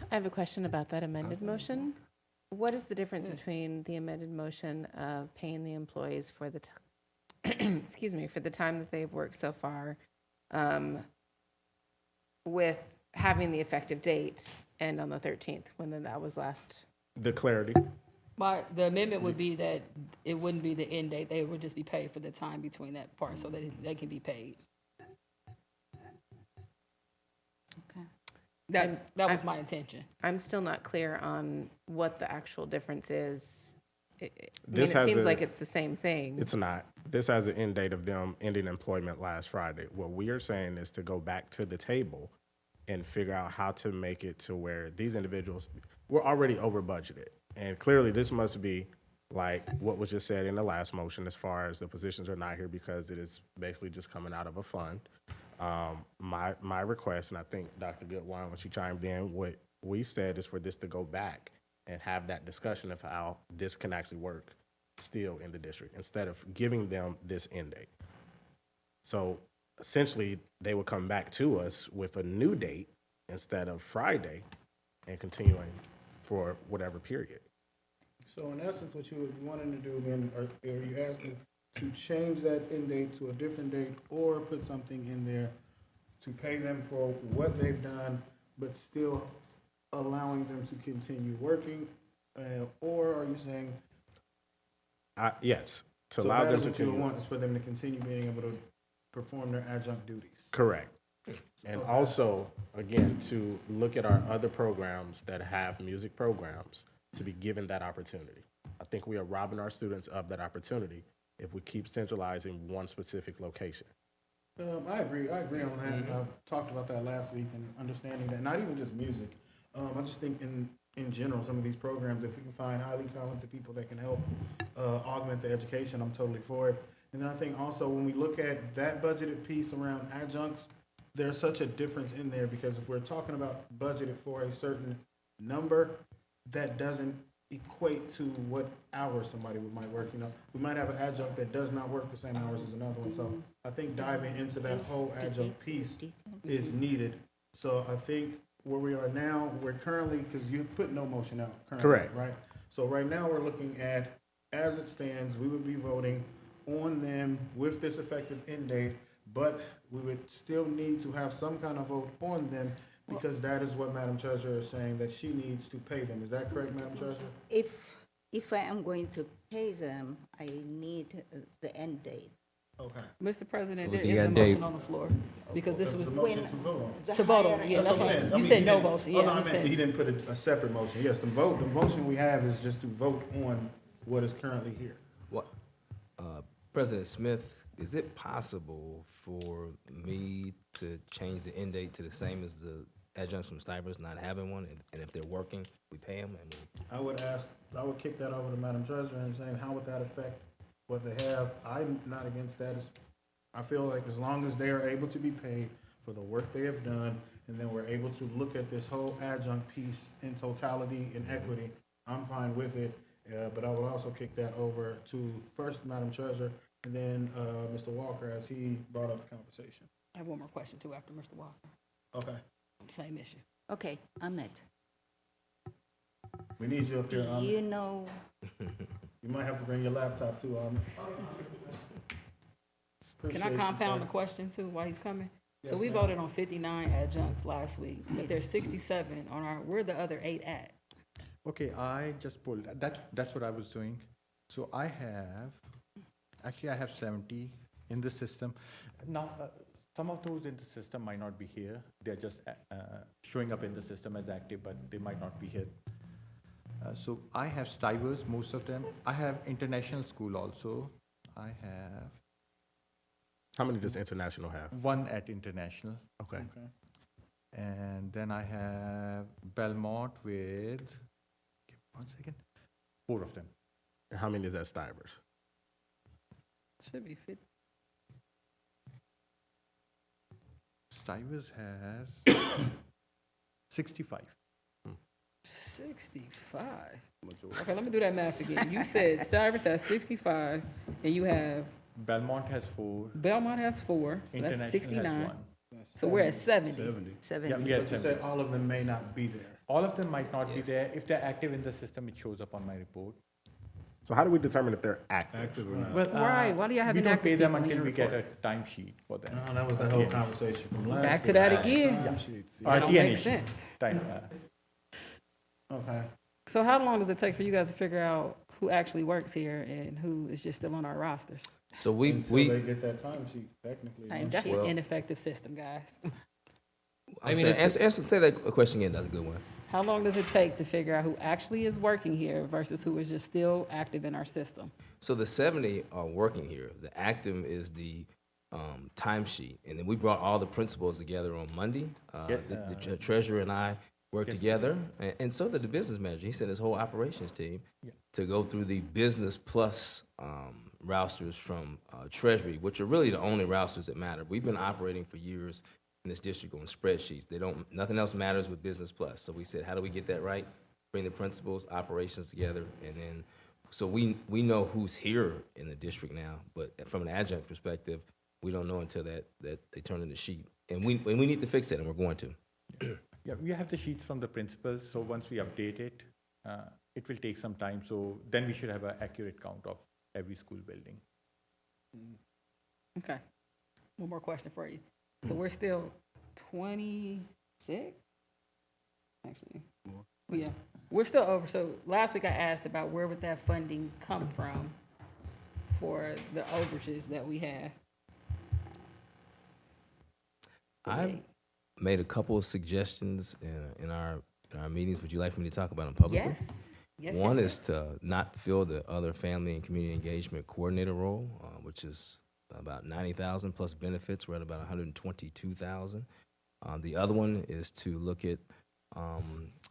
I have a question about that amended motion. What is the difference between the amended motion of paying the employees for the, excuse me, for the time that they've worked so far, with having the effective date end on the 13th, when then that was last? The clarity. The amendment would be that it wouldn't be the end date. They would just be paid for the time between that part so that they can be paid. Okay. That was my intention. I'm still not clear on what the actual difference is. I This mean, it has seems a- like it's the same thing. It's not. This has an end date of them ending employment last Friday. What we are saying is to go back to the table and figure out how to make it to where these individuals, we're already over budgeted. And clearly this must be like what was just said in the last motion as far as the positions are not here because it is basically just coming out of a fund. My request, and I think Dr. Goodwine, when she chimed in, what we said is for this to go back and have that discussion of how this can actually work still in the district instead of giving them this end date. So essentially, they would come back to us with a new date instead of Friday and continuing for whatever period. So in essence, what you wanting to do then, are you asking to change that end date to a different date or put something in there to pay them for what they've done, but still allowing them to continue working? Or are you saying? Yes, to So allow that them is to what you continue. want, is for them to continue being able to perform their adjunct duties? Correct. And Okay. also, again, to look at our other programs that have music programs, to be given that opportunity. I think we are robbing our students of that opportunity if we keep centralizing one specific location. I agree on that. I talked about that last week and understanding that, not even just music. I just think in general, some of these programs, if we can find highly talented people that can help augment the education, I'm totally for it. And then I think also when we look at that budgeted piece around adjuncts, there's such a difference in there because if we're talking about budgeted for a certain number, that doesn't equate to what hours somebody might work. You know, we might have an adjunct that does not work the same hours as another one. So I think diving into that whole adjunct piece is needed. So I think where we are now, we're currently, because you put no motion out currently, Correct. right? So right now we're looking at, as it stands, we would be voting on them with this effective end date, but we would still need to have some kind of vote on them because that is what Madam Treasurer is saying, that she needs to pay them. Is that correct, Madam Treasurer? If I am going to pay them, I need the end date. Okay. Mr. President, So there you is a got Dave. motion on the floor, because this was, The motion to vote on. to vote on, yeah, that's what I'm what, saying. you I said mean, no he didn't- motion, Oh, yeah, no, you I meant he said. didn't put a separate motion. Yes, the motion we have is just to vote on what is currently here. What, President Smith, is it possible for me to change the end date to the same as the adjuncts from Stivers not having one? And if they're working, we pay them and I would kick that over to Madam Treasurer and saying, how would that affect what they have? I'm not against that. I feel like as long as they are able to be paid for the work they have done, and then we're able to look at this whole adjunct piece in totality and equity, I'm fine with it. But I would also kick that over to first Madam Treasurer, and then Mr. Walker, as he brought up the conversation. I have one more question too after Mr. Walker, Okay. same issue. Okay, Ahmed, We need you up here. do you know, You might have to bring your laptop too. Can I compound the question too while he's coming? So Yes, we ma'am. voted on 59 adjuncts last week, but there's 67 on our, where the other 8 at? Okay, I just pulled, that's what I was doing. So I have 70 in the system. Now, some of those in the system might not be here. They're just showing up in the system as active, but they might not be here. So I have Stivers, most of them. I have international school also. I have How many does International have? one at international. Okay. And then I have Belmont with, give me 1 second, 4 of them. And how many is at Stivers? Should be 50. Stivers has 65. 65. Okay, let me do that math again. You said Cyrus has 65, and you have Belmont has 4. Belmont has 4, so that's International 69. has 1. So we're at 70. 70? Yeah, we But are you 70. said all of them may not be there. All of them might not be Yes. there. If they're active in the system, it shows up on my report. So how do we determine if they're active? Well, Right, why do y'all have we don't inactive pay them people in until your we get a report? timesheet for them. No, that was the whole conversation from last. Back to week. that again. Or Don't TNH. make sense. Time, Okay. So how long does it take for you guys to figure out who actually works here and who is just still on our rosters? so Until they get that timesheet, technically. That's Well- an ineffective system, guys. I mean, say that question again. That's a good one. How long does it take to figure out who actually is working here versus who is just still active in our system? So the 70 are working here. The active is the timesheet, and then we brought all the principals together on Monday. The treasurer and I worked together, and so did the business manager. He sent his whole operations team to go through the business plus rousters from Treasury, which are really the only rousters that matter. We've been operating for years in this district on spreadsheets. Nothing else matters with business plus. So we said, how do we get that right? Bring the principals, operations together, and then, so we know who's here in the district now, but from an adjunct perspective, we don't know until that they turn in the sheet. And we need to fix it, and we're going to. Yeah, we have the sheets from the principals, so once we update it, it will take some time. So then we should have an accurate count of every school building. Okay. One more question for you. So we're still 26? Actually, yeah, we're still over. So last week I asked about where would that funding come from for the overages that we have? I've made a couple of suggestions in our meetings. Would you like for me to talk about them publicly? Yes. Yes, One yes, is to not fill the other family and community engagement coordinator role, which is about 90,000 plus benefits. We're at about 122,000. The other one is to look at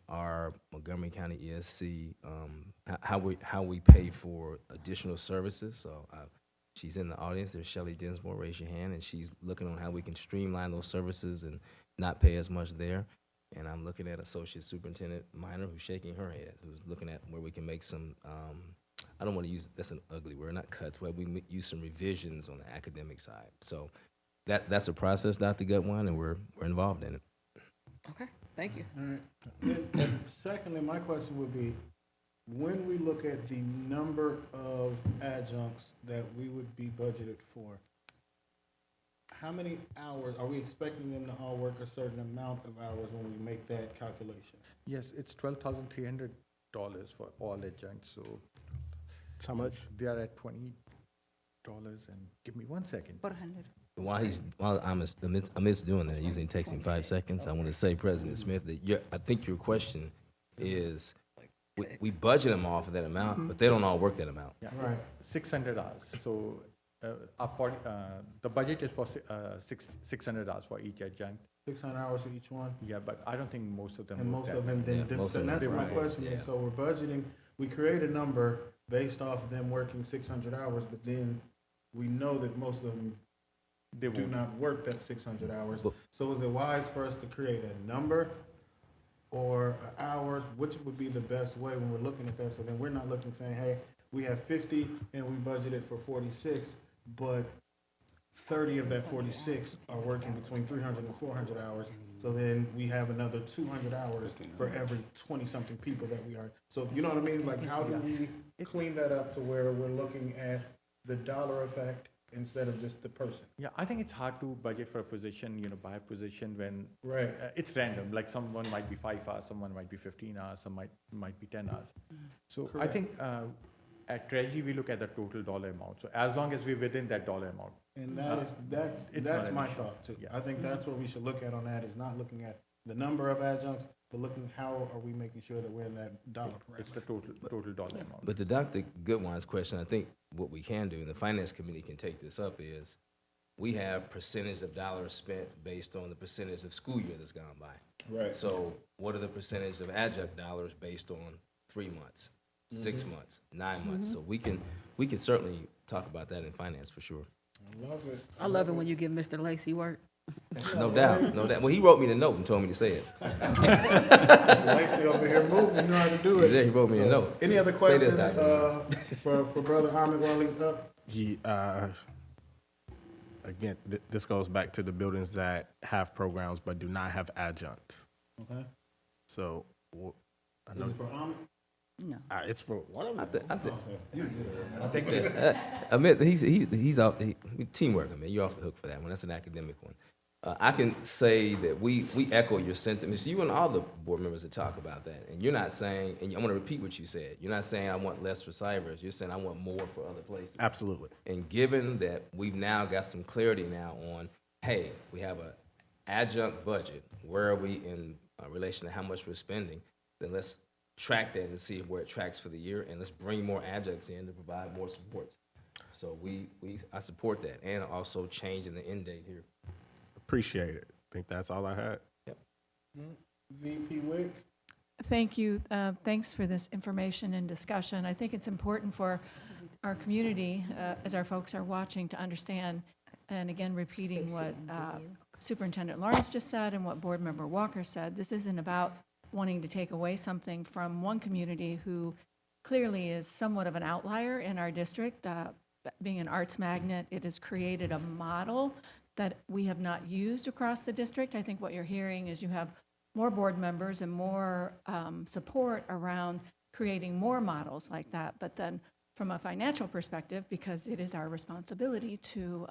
our Montgomery County ESC, how we pay for additional services. So she's in the audience. There's Shelley Dinsmore. Raise your hand. And she's looking on how we can streamline those services and not pay as much there. And I'm looking at Associate Superintendent Minor, who's shaking her head, who's looking at where we can make some, I don't want to use, that's an ugly word, not cuts, where we use some revisions on the academic side. So that's a process, Dr. Gutwein, and we're involved in it. Okay, thank you. All right. And secondly, my question would be, when we look at the number of adjuncts that we would be budgeted for, how many hours, are we expecting them to all work a certain amount of hours when we make that calculation? Yes, it's $12,300 for all adjuncts, so. How much? They are at $20, and give me 1 second. 400. While I'm amidst doing that, it usually takes me 5 seconds, I want to say, President Smith, that I think your question is, we budget them off of that amount, but they don't all work that amount. Yeah, right. 600 hours, so the budget is for 600 hours for each adjunct. 600 hours for each one? Yeah, but I don't think most of them. And most of them didn't do, so that's my question is, so we're budgeting, we create a number based off of them working 600 hours, but then we know that most of them do not work that 600 hours. So is it wise for us to create a number or hours? Which would be the best way when we're looking at that? So then we're not looking saying, hey, we have 50 and we budgeted for 46, but 30 of that 46 are working between 300 and 400 hours. So then we have another 200 hours for every 20-something people that we are. So you know what I mean? Like, how do we clean that up to where we're looking at the dollar effect instead of just the person? Yeah, I think it's hard to budget for a position, by a position when right. It's random. Like someone might be 5 hours, someone might be 15 hours, some might be 10 hours. So Correct. I think at Treasury we look at the total dollar amount. So as long as we're within that dollar amount. And that's my thought too. Yeah. I think that's what we should look at on that, is not looking at the number of adjuncts, but looking how are we making sure that we're in that dollar parameter. It's the total dollar amount. But to Dr. Goodwine's question, I think what we can do, and the Finance Committee can take this up, is we have percentage of dollars spent based on the percentage of school year that's gone by. Right. So what are the percentage of adjunct dollars based on 3 months, 6 months, 9 months? So we can certainly talk about that in finance for sure. I love it. I love it when you give Mr. Lacy work. No doubt, no doubt. Well, he wrote me the note and told me to say it. Lacey over here moving, you know how to do it. Yeah, he wrote me a note. Any other Say this, questions for Brother Ahmed while he's up? Again, this goes back to the buildings that have programs but do not have adjuncts. Okay. So, I know. Is it for Ahmed? No. It's for one of them. I think that Amit, he's out. Teamwork, Amit. You're off the hook for that one. That's an academic one. I can say that we echo your sentiments. You and all the board members that talk about that, and you're not saying. And I want to repeat what you said. You're not saying I want less for Cybers. You're saying I want more for other places. Absolutely. And given that we've now got some clarity now on, hey, we have an adjunct budget. Where are we in relation to how much we're spending? Then let's track that and see where it tracks for the year, and let's bring more adjuncts in to provide more supports. So I support that, and also changing the end date here. Appreciate it. I think that's all I had. Yep. VP Wick? Thank you. Thanks for this information and discussion. I think it's important for our community, as our folks are watching, to understand, and again, repeating what Superintendent Lawrence just said and what Board Member Walker said. This isn't about wanting to take away something from one community who clearly is somewhat of an outlier in our district. Being an arts magnet, it has created a model that we have not used across the district. I think what you're hearing is you have more board members and more support around creating more models like that. But then from a financial perspective, because it is our responsibility to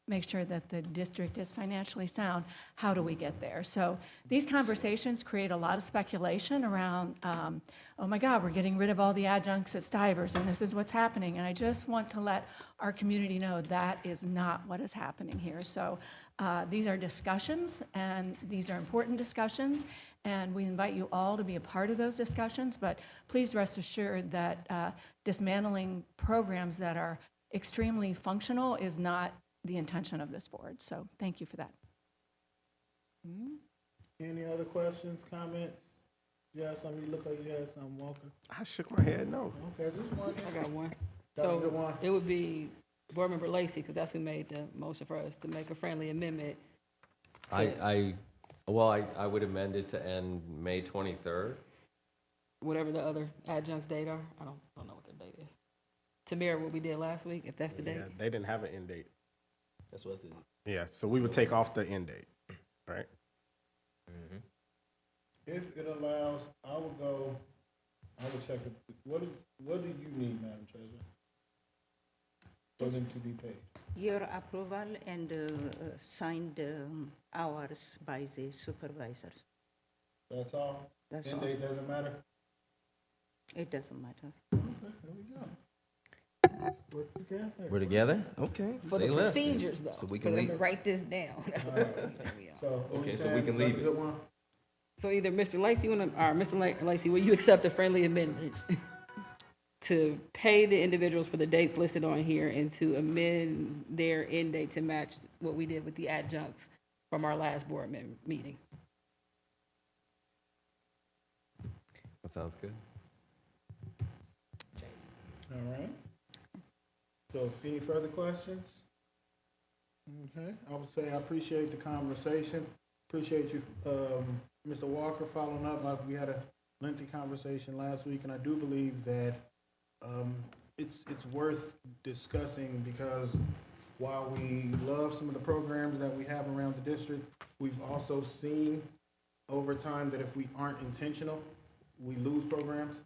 make sure that the district is financially sound, how do we get there? So these conversations create a lot of speculation around, oh my God, we're getting rid of all the adjuncts at Stivers, and this is what's happening. And I just want to let our community know that is not what is happening here. So these are discussions, and these are important discussions, and we invite you all to be a part of those discussions. But please rest assured that dismantling programs that are extremely functional is not the intention of this board. So thank you for that. Any other questions, comments? You have something, you look like you had something, Walker? I shook my head no. Okay, just one. I got one. Got a good one. So it would be Board Member Lacy, because that's who made the motion for us to make a friendly amendment. I would amend it to end May 23rd. Whatever the other adjuncts date are. I don't know what their date is. To mirror what we did last week, if that's the date. Yeah, they didn't have an end date. That's what's it. Yeah, so we would take off the end date, right? If it allows, I would check it. What do you need, Madam Treasurer? For them to be paid? Your approval and signed hours by the supervisors. That's all? That's End all. date doesn't matter? It doesn't matter. Okay, there we go. Work together. We're together? Okay. For Say the less then. procedures, though. So we For can them to leave. write this down. That's the All right. procedure that we are. So, what Okay, you so we saying? can Got a leave it. good one? So either Mr. Lacy, or Mr. Lacy, will you accept a friendly amendment to pay the individuals for the dates listed on here and to amend their end date to match what we did with the adjuncts from our last board meeting? That sounds good. All right. So, any further questions? Okay, I would say I appreciate the conversation. Appreciate you, Mr. Walker, following up. We had a lengthy conversation last week, and I do believe that it's worth discussing because while we love some of the programs that we have around the district, we've also seen over time that if we aren't intentional, we lose programs.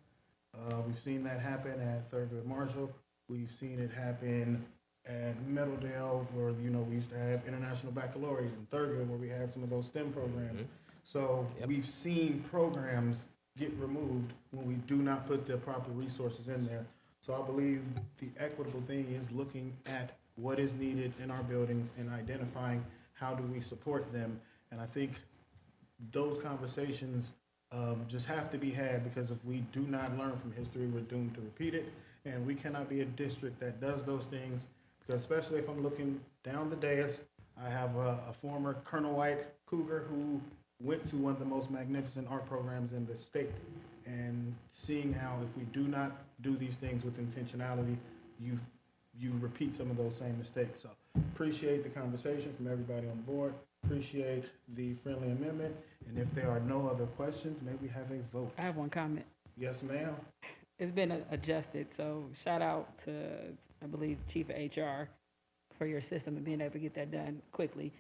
We've seen that happen at Thurgood Marshall. We've seen it happen at Meadowdale, where, we used to have International Baccalaureate in Thurgood, where we had some of those STEM programs. So we've seen programs get removed when we do not put the proper resources in there. So I believe the equitable thing is looking at what is needed in our buildings and identifying how do we support them. And I think those conversations just have to be had, because if we do not learn from history, we're doomed to repeat it. And we cannot be a district that does those things, because especially if I'm looking down the dais, I have a former Colonel White Cougar who went to one of the most magnificent art programs in the state. And seeing how if we do not do these things with intentionality, you repeat some of those same mistakes. So appreciate the conversation from everybody on the board. Appreciate the friendly amendment. And if there are no other questions, may we have a vote? I have one comment. Yes, ma'am. It's been adjusted, so shout out to, I believe, Chief of HR for your system and being able to get that done quickly.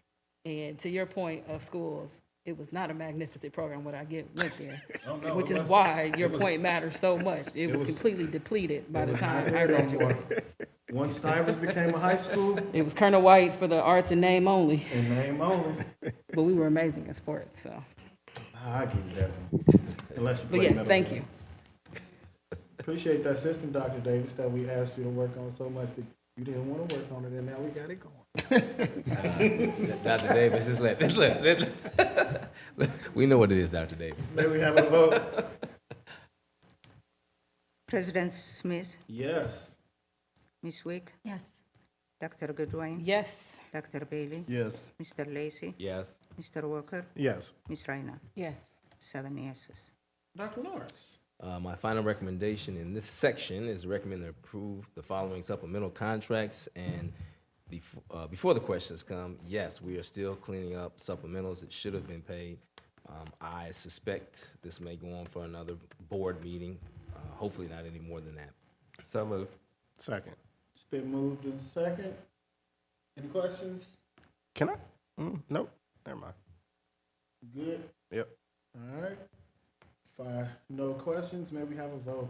And to your point of schools, it was not a magnificent program when I went there, Oh, no, which it is wasn't. why your It was- point matters so much. It was completely depleted by the time I graduated. Once Stivers became a high school, It was Colonel White for the arts and name only, and name only, but we were amazing in sports, so. I give you that one. Unless you But play yes, middle thank school. you. Appreciate that system, Dr. Davis, that we asked you to work on so much that you didn't want to work on it, and now we got it going. Dr. Davis, just let we know what it is, Dr. Davis. May we have a vote? President Smith, Yes. Ms. Wick, Yes. Dr. Goodwin, Yes. Dr. Bailey, Yes. Mr. Lacy, Yes. Mr. Walker, Yes. Ms. Reiner. Yes. 7 yeses. Dr. Lawrence. My final recommendation in this section is recommend to approve the following supplemental contracts. And before the questions come, yes, we are still cleaning up supplementals that should have been paid. I suspect this may go on for another board meeting, hopefully not any more than that. So moved. Second. It's been moved in second. Any questions? Can I? Nope. Never mind. Good? Yep. All right. No questions, may we have a vote?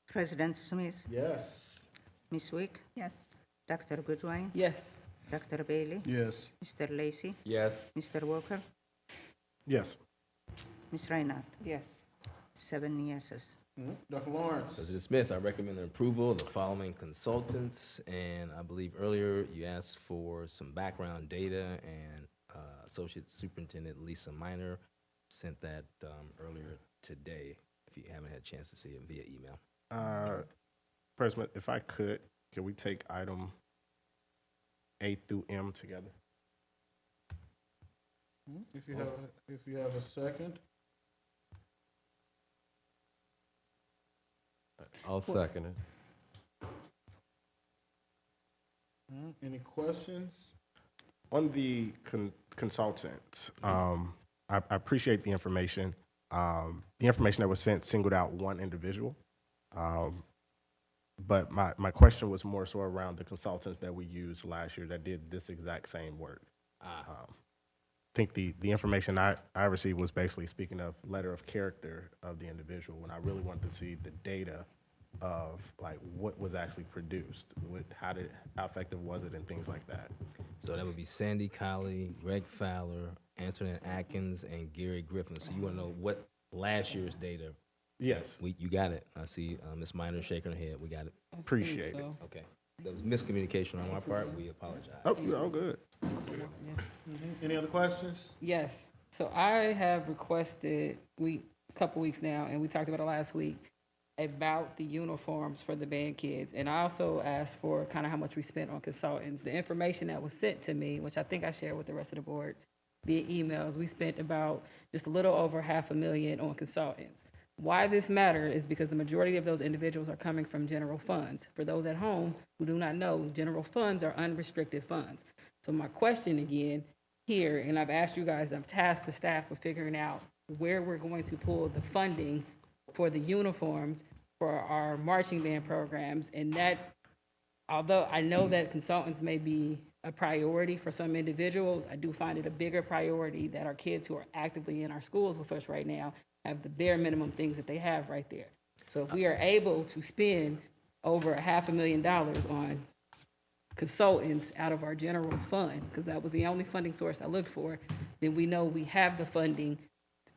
President Smith, Yes. Ms. Wick, Yes. Dr. Goodwin, Yes. Dr. Bailey, Yes. Mr. Lacy, Yes. Mr. Walker, Yes. Ms. Reiner. Yes. 7 yeses. Dr. Lawrence. President Smith, I recommend the approval of the following consultants, and I believe earlier you asked for some background data, and Associate Superintendent Lisa Minor sent that earlier today, if you haven't had a chance to see it via email. President, if I could we take item A through M together. If you have a second. I'll second it. Any questions? On the consultants, I appreciate the information. The information that was sent singled out one individual. But my question was more so around the consultants that we used last year that did this exact same work. I think the information I received was basically speaking of letter of character of the individual, when I really wanted to see the data of like what was actually produced, how effective was it, and things like that. So that would be Sandy Colley, Greg Fowler, Antoinette Atkins, and Gary Griffin. So you want to know what last year's data? Yes. You got it. I see Ms. Miner shaking her head. We got it. Appreciate it. Okay. There was miscommunication on my part. We apologize. Oh, all good. Any other questions? Yes. So I have requested, a couple weeks now, and we talked about it last week, about the uniforms for the band kids. And I also asked for kind of how much we spent on consultants. The information that was sent to me, which I think I shared with the rest of the board via emails, we spent about just a little over $500,000 on consultants. Why this matters is because the majority of those individuals are coming from general funds. For those at home who do not know, general funds are unrestricted funds. So my question again here, and I've asked you guys, I've tasked the staff with figuring out where we're going to pull the funding for the uniforms for our marching band programs. And that, although I know that consultants may be a priority for some individuals, I do find it a bigger priority that our kids who are actively in our schools with us right now have the bare minimum things that they have right there. So if we are able to spend over $500,000 on consultants out of our general fund, because that was the only funding source I looked for, then we know we have the funding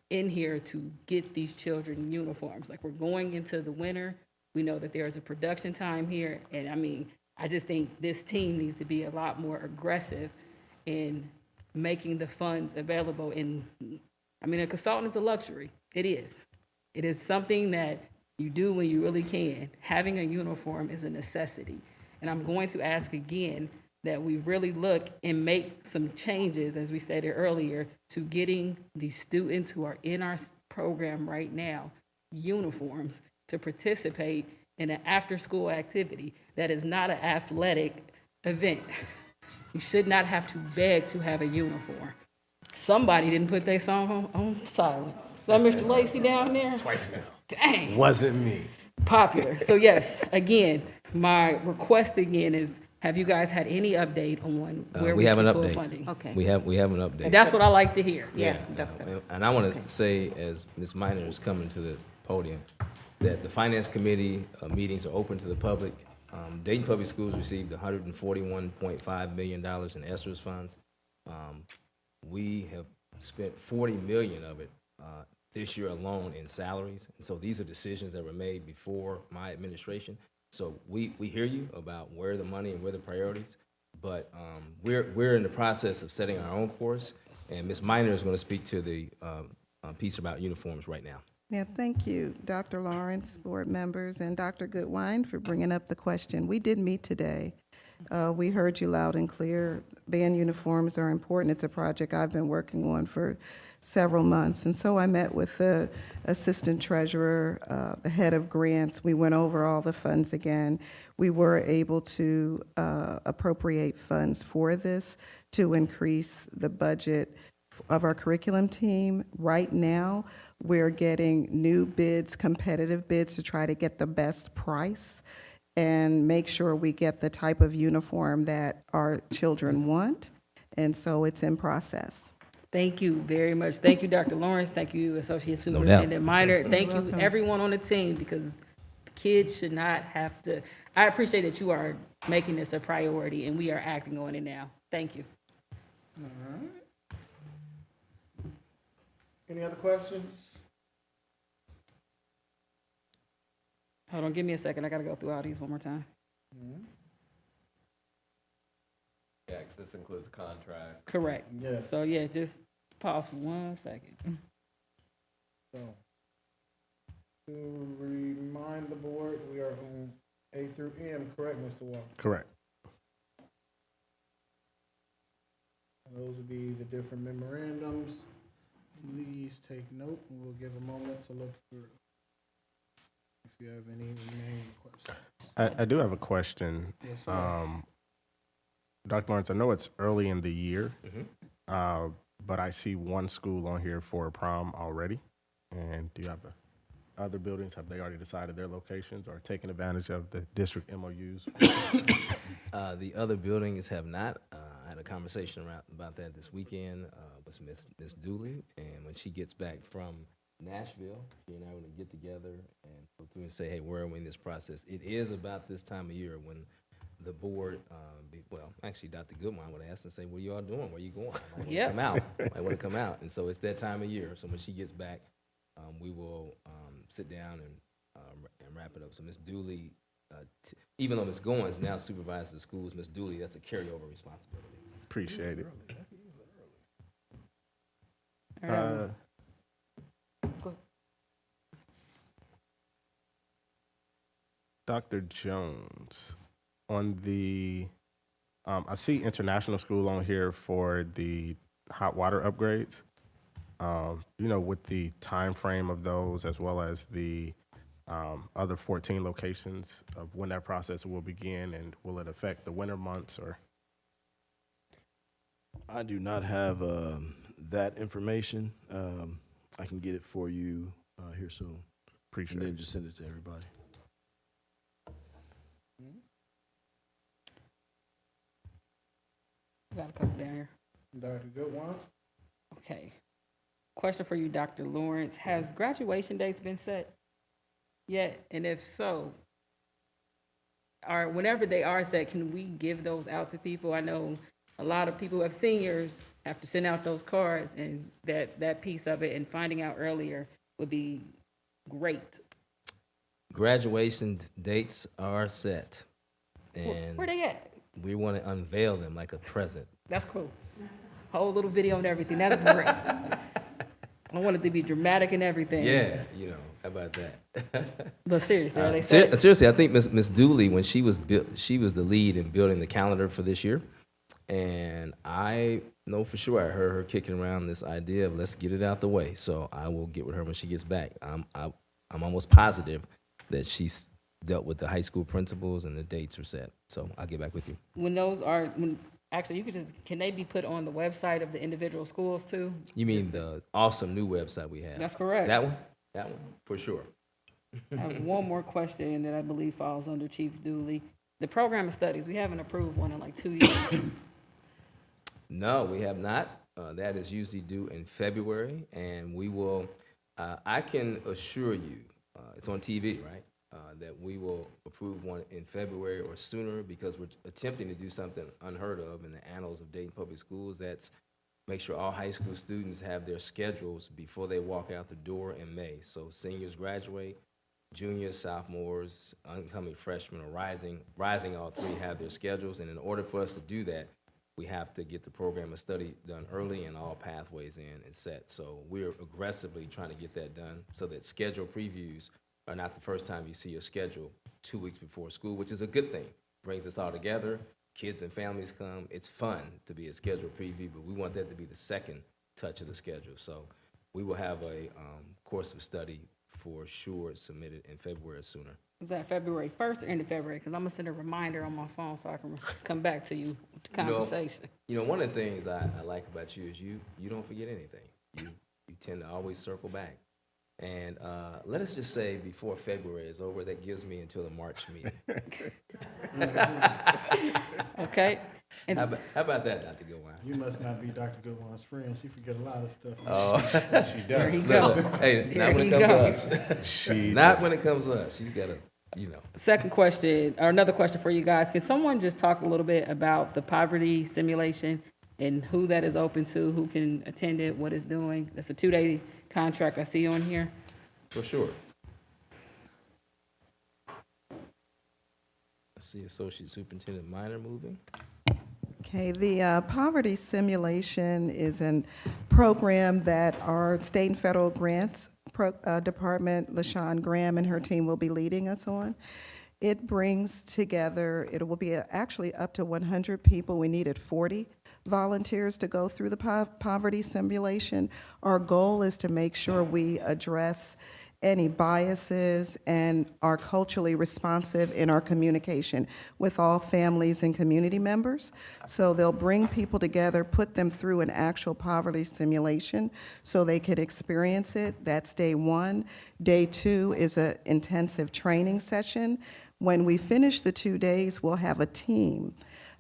in here to get these children uniforms. Like, we're going into the winter, we know that there's a production time here, and I mean, I just think this team needs to be a lot more aggressive in making the funds available. I mean, a consultant is a luxury. It is. It is something that you do when you really can. Having a uniform is a necessity. And I'm going to ask again that we really look and make some changes, as we stated earlier, to getting the students who are in our program right now uniforms to participate in an after-school activity that is not an athletic event. You should not have to beg to have a uniform. Somebody didn't put their song on silent. Is that Mr. Lacey down there? Twice now. Dang. Wasn't me. Popular. So yes, again, my request again is, have you guys had any update on where we have can an pull update. funding? Okay. We have an update. That's what I like to hear. Yeah, doctor. And I want to say, as Ms. Miner is coming to the podium, that the Finance Committee meetings are open to the public. Dayton Public Schools received $141.5 million in ESSERS funds. We have spent $40 million of it this year alone in salaries. And so these are decisions that were made before my administration. So we hear you about where the money and where the priorities, but we're in the process of setting our own course. And Ms. Miner is going to speak to the piece about uniforms right now. Yeah, thank you, Dr. Lawrence, board members, and Dr. Goodwine for bringing up the question. We did meet today. We heard you loud and clear. Band uniforms are important. It's a project I've been working on for several months. And so I met with the assistant treasurer, the head of grants. We went over all the funds again. We were able to appropriate funds for this to increase the budget of our curriculum team. Right now, we're getting new bids, competitive bids, to try to get the best price and make sure we get the type of uniform that our children want. And so it's in process. Thank you very much. Thank you, Dr. Lawrence. Thank you, Associate Superintendent Miner. Thank you, everyone on the team, because kids should not have to. I appreciate that you are making this a priority, and we are acting on it now. Thank you. All right. Any other questions? Hold on, give me a second. I got to go through all these one more time. Yeah, 'cause this includes contract. Correct. Yes. So yeah, just pause for 1 second. So, to remind the board, we are on A through M, correct, Mr. Walker? Correct. Those would be the different memorandums. Please take note, and we'll give a moment to look through. If you have any remaining questions. I do have a question. Yes, sir. Dr. Lawrence, I know it's early in the year, but I see one school on here for a prom already. And do you have other buildings? Have they already decided their locations or taken advantage of the district MOUs? The other buildings have not. I had a conversation about that this weekend with Miss Dooley, and when she gets back from Nashville, she and I are going to get together and go through and say, hey, where are we in this process? It is about this time of year when the board, actually Dr. Goodwine would ask and say, what are you all doing? Where are you going? Yep. I want to come out. And so it's that time of year. So when she gets back, we will sit down and wrap it up. So Miss Dooley, even though Ms. Goins now supervises the schools, Ms. Dooley, that's a carryover responsibility. Appreciate it. All right. Go ahead. Dr. Jones, on the, I see international school on here for the hot water upgrades. With the time frame of those, as well as the other 14 locations of when that process will begin, and will it affect the winter months or? I do not have that information. I can get it for you here soon. Appreciate it. And then it. just send it to everybody. Got a couple down here. Dr. Goodwine? Okay. Question for you, Dr. Lawrence. Has graduation dates been set yet? And if so, whenever they are set, can we give those out to people? I know a lot of people who have seniors have to send out those cards, and that piece of it and finding out earlier would be great. Graduation dates are set, and Where they at? we want to unveil them like a present. That's cool. Whole little video and everything. That's great. I want it to be dramatic and everything. Yeah, how about that? But seriously, are they set? Seriously, I think Miss Dooley, when she was the lead in building the calendar for this year, and I know for sure I heard her kicking around this idea of let's get it out the way. So I will get with her when she gets back. I'm almost positive that she's dealt with the high school principals and the dates are set. So I'll get back with you. Actually, can they be put on the website of the individual schools too? You mean the awesome new website we have? That's correct. That one, for sure. I have one more question that I believe falls under Chief Dooley. The program of studies, we haven't approved one in like 2 years. No, we have not. That is usually due in February, and we will, I can assure you, it's on TV, right? That we will approve one in February or sooner, because we're attempting to do something unheard of in the annals of Dayton Public Schools. That's make sure all high school students have their schedules before they walk out the door in May. So seniors graduate, juniors, sophomores, incoming freshmen, or rising all three have their schedules. And in order for us to do that, we have to get the program of study done early and all pathways in and set. So we're aggressively trying to get that done so that schedule previews are not the first time you see your schedule 2 weeks before school, which is a good thing. Brings us all together. Kids and families come. It's fun to be a schedule preview, but we want that to be the second touch of the schedule. So we will have a course of study for sure submitted in February or sooner. Is that February 1st or end of February? Because I'm going to send a reminder on my phone so I can come back to you with the conversation. One of the things I like about you is you don't forget anything. You tend to always circle back. And let us just say before February is over, that gives me until the March meeting. Okay. How about that, Dr. Goodwine? You must not be Dr. Goodwine's friend. She forget a lot of stuff. Oh, she does. There you go. Hey, There not when you it comes go. to us. Not when it comes to us. She's got to, Second question, or another question for you guys. Can someone just talk a little bit about the poverty simulation and who that is open to, who can attend it, what it's doing? That's a 2-day contract I see on here. For sure. I see Associate Superintendent Minor moving. Okay, the poverty simulation is a program that our state and federal grants department, LaShawn Graham and her team will be leading us on. It brings together, it will be actually up to 100 people. We needed 40 volunteers to go through the poverty simulation. Our goal is to make sure we address any biases and are culturally responsive in our communication with all families and community members. So they'll bring people together, put them through an actual poverty simulation so they can experience it. That's day one. Day two is an intensive training session. When we finish the 2 days, we'll have a team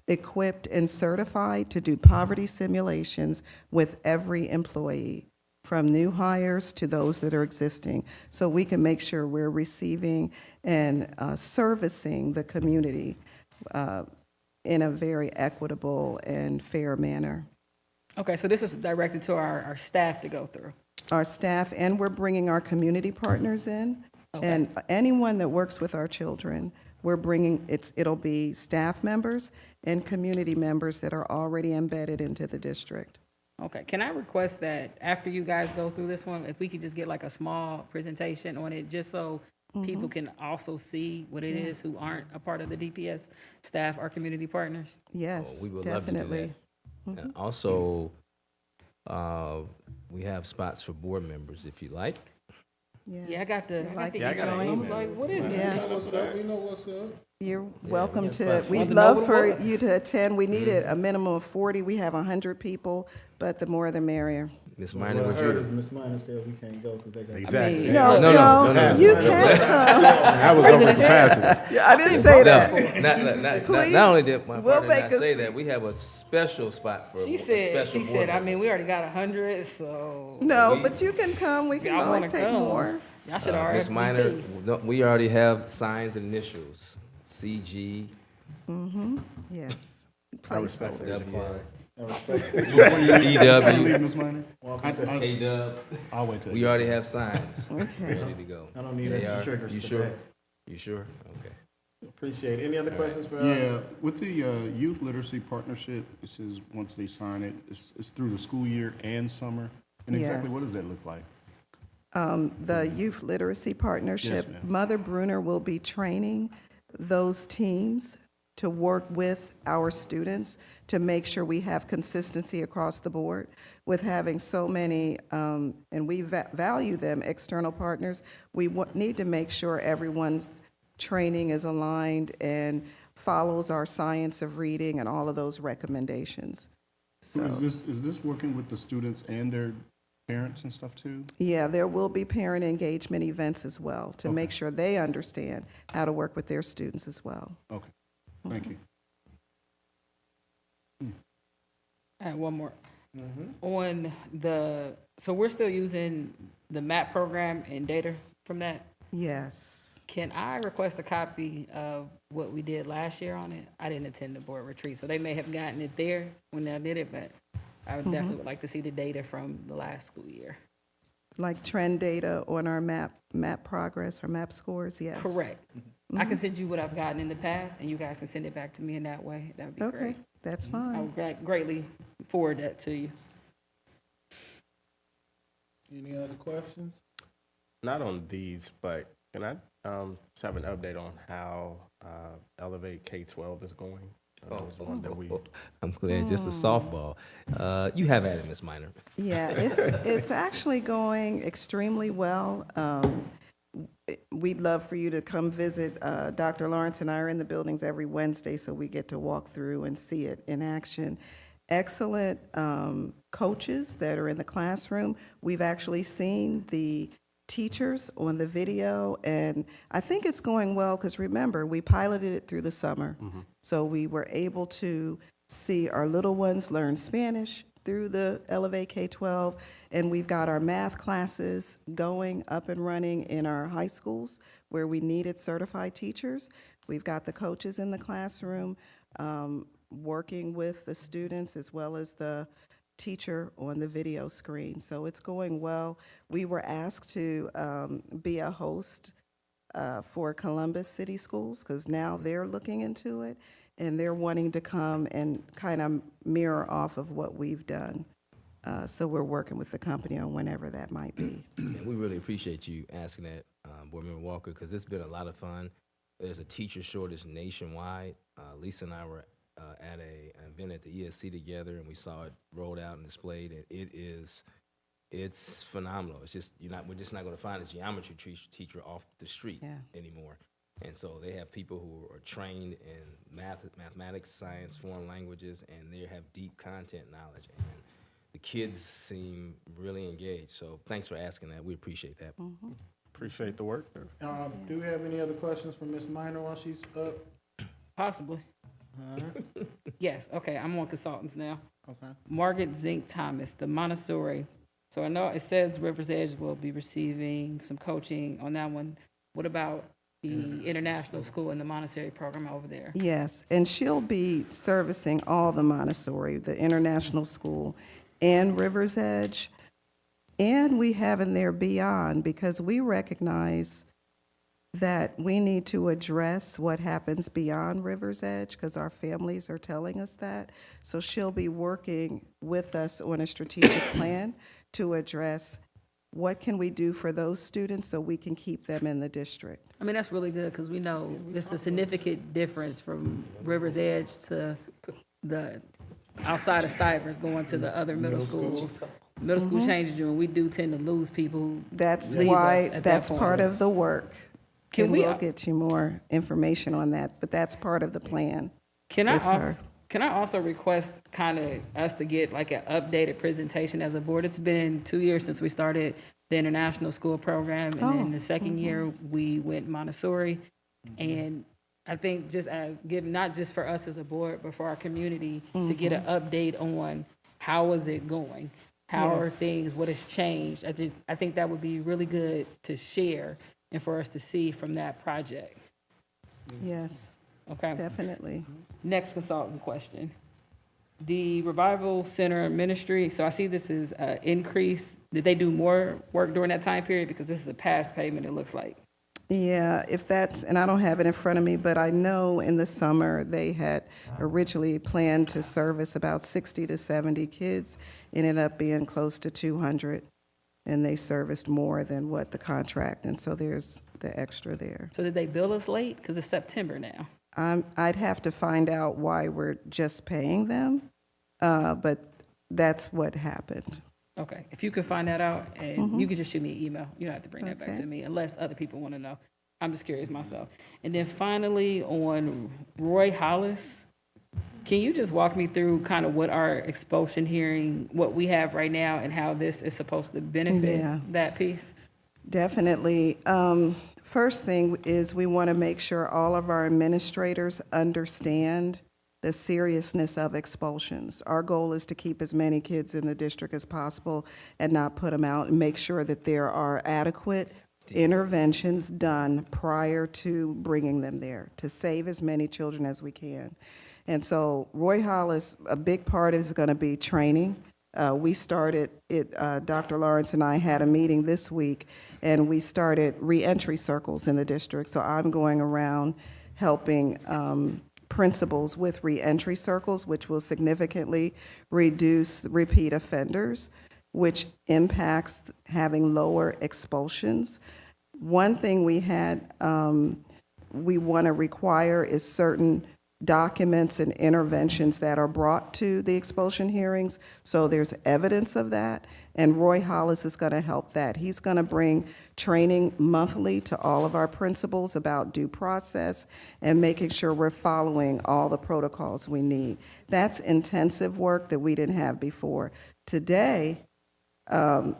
equipped and certified to do poverty simulations with every employee, from new hires to those that are existing, so we can make sure we're receiving and servicing the community in a very equitable and fair manner. Okay, so this is directed to our staff to go through. Our staff, and we're bringing our community partners in, and anyone that works with our children, we're bringing, it'll be staff members and community members that are already embedded into the district. Okay, can I request that after you guys go through this one, if we could just get like a small presentation on it, just so people can also see what it is who aren't a part of the DPS staff or community partners? Yes, We would definitely. love to do that. Also, we have spots for board members if you like. Yeah, I got the Like email. I was like, what is Yeah. it? What's up? We know what's up. You're we welcome got to, spots. we'd Want to love know what for it was? you to attend. We needed a minimum of 40. We have 100 people, but the more the merrier. Ms. What Minor, I would heard you? is Ms. Minor said we can't go because they got. Exactly. No, No, no, no, no. you can come. That was over capacity. Yeah, I didn't say that. Not only did my We'll partner make not us- say that, we have a special spot for She a said, special board I member. mean, we already got 100, so. No, but you can come. We can Y'all always wanna take come. more. Y'all should Ms. RSVP. Minor, no, we already have signs and initials, CG, Yes. I respect that. EW, Ms. Minor? KW. I'll wait till. We already have signs Okay. ready to go. I don't need They extra are- triggers You for sure? that. You sure? Okay. Appreciate it. Any other questions for? Yeah, with the youth literacy partnership, this is, once they sign it, it's through the school year and summer. And exactly what Yes. does that look like? The Youth Literacy Partnership, ma'am. Mother Bruner will be training those teams to work with our students to make sure we have consistency across the board. With having so many, and we value them, external partners, we need to make sure everyone's training is aligned and follows our science of reading and all of those recommendations. So So, is this working with the students and their parents and stuff too? yeah, there will be parent engagement events as well to make sure they understand how to work with their students as well. Okay, thank you. I have one more. On the, so we're still using the MAP program and data from that? Yes. Can I request a copy of what we did last year on it? I didn't attend the board retreat, so they may have gotten it there when I did it, but I would definitely would like to see the data from the last school year. Like trend data on our map progress or map scores, yes. Correct. I can send you what I've gotten in the past, and you guys can send it back to me in that way. That would be Okay, great. that's I fine. would greatly forward that to you. Any other questions? Not on these, but can I just have an update on how Elevate K-12 is going? That was one that we. I'm glad, just a softball. You have at it, Ms. Minor. Yeah, it's actually going extremely well. We'd love for you to come visit. Dr. Lawrence and I are in the buildings every Wednesday, so we get to walk through and see it in action. Excellent coaches that are in the classroom. We've actually seen the teachers on the video, and I think it's going well because remember, we piloted it through the summer. So we were able to see our little ones learn Spanish through the Elevate K-12, and we've got our math classes going up and running in our high schools where we needed certified teachers. We've got the coaches in the classroom working with the students as well as the teacher on the video screen. So it's going well. We were asked to be a host for Columbus City Schools because now they're looking into it and they're wanting to come and kind of mirror off of what we've done. So we're working with the company on whenever that might be. And we really appreciate you asking that, Board Member Walker, because it's been a lot of fun. There's a teacher shortage nationwide. Lisa and I were at an event at the ESC together, and we saw it rolled out and displayed, and it's phenomenal. It's just, we're just not gonna find a geometry teacher off the street anymore. And so they have people who are trained in mathematics, science, foreign languages, and they have deep content knowledge. And the kids seem really engaged. So thanks for asking that. We appreciate that. Appreciate the work. Do we have any other questions for Ms. Minor while she's up? Possibly. Yes, okay, I'm on consultants now. Okay. Margaret Zink Thomas, the Montessori. So I know it says Rivers Edge will be receiving some coaching on that one. What about the international school and the Montessori program over there? Yes, and she'll be servicing all the Montessori, the international school and Rivers Edge. And we have in there beyond, because we recognize that we need to address what happens beyond Rivers Edge, because our families are telling us that. So she'll be working with us on a strategic plan to address what can we do for those students so we can keep them in the district. I mean, that's really good, because we know it's a significant difference from Rivers Edge to the outside of Stivers going to the other middle schools. Middle school changes you, and we do tend to lose people who That's leave why, us at that that's point. part of the work. Can And we- we'll get you more information on that, but that's part of the plan Can I with her. also, can I also request kind of us to get like an updated presentation as a board? It's been 2 years since we started the international school program, and then the second year we went Montessori. And I think just as given, not just for us as a board, but for our community, to get an update on how is it going? How are Yes. things, what has changed? I think that would be really good to share and for us to see from that project. Yes, Okay? definitely. Next consultant question. The Revival Center Ministry, so I see this is an increase. Did they do more work during that time period? Because this is a past payment, it looks like. Yeah, if that's, and I don't have it in front of me, but I know in the summer they had originally planned to service about 60 to 70 kids. Ended up being close to 200, and they serviced more than what the contract, and so there's the extra there. So did they bill us late? Because it's September now. I'd have to find out why we're just paying them, but that's what happened. Okay, if you could find that out, and you could just shoot me an email. You don't have to bring that back Okay. to me unless other people want to know. I'm just curious myself. And then finally, on Roy Hollis, can you just walk me through kind of what our expulsion hearing, what we have right now, and how this is supposed to benefit Yeah. that piece? Definitely. First thing is we want to make sure all of our administrators understand the seriousness of expulsions. Our goal is to keep as many kids in the district as possible and not put them out, and make sure that there are adequate interventions done prior to bringing them there to save as many children as we can. And so Roy Hollis, a big part is going to be training. We started it, Dr. Lawrence and I had a meeting this week, and we started reentry circles in the district. So I'm going around helping principals with reentry circles, which will significantly reduce repeat offenders, which impacts having lower expulsions. One thing we want to require is certain documents and interventions that are brought to the expulsion hearings, so there's evidence of that, and Roy Hollis is going to help that. He's going to bring training monthly to all of our principals about due process and making sure we're following all the protocols we need. That's intensive work that we didn't have before. Today,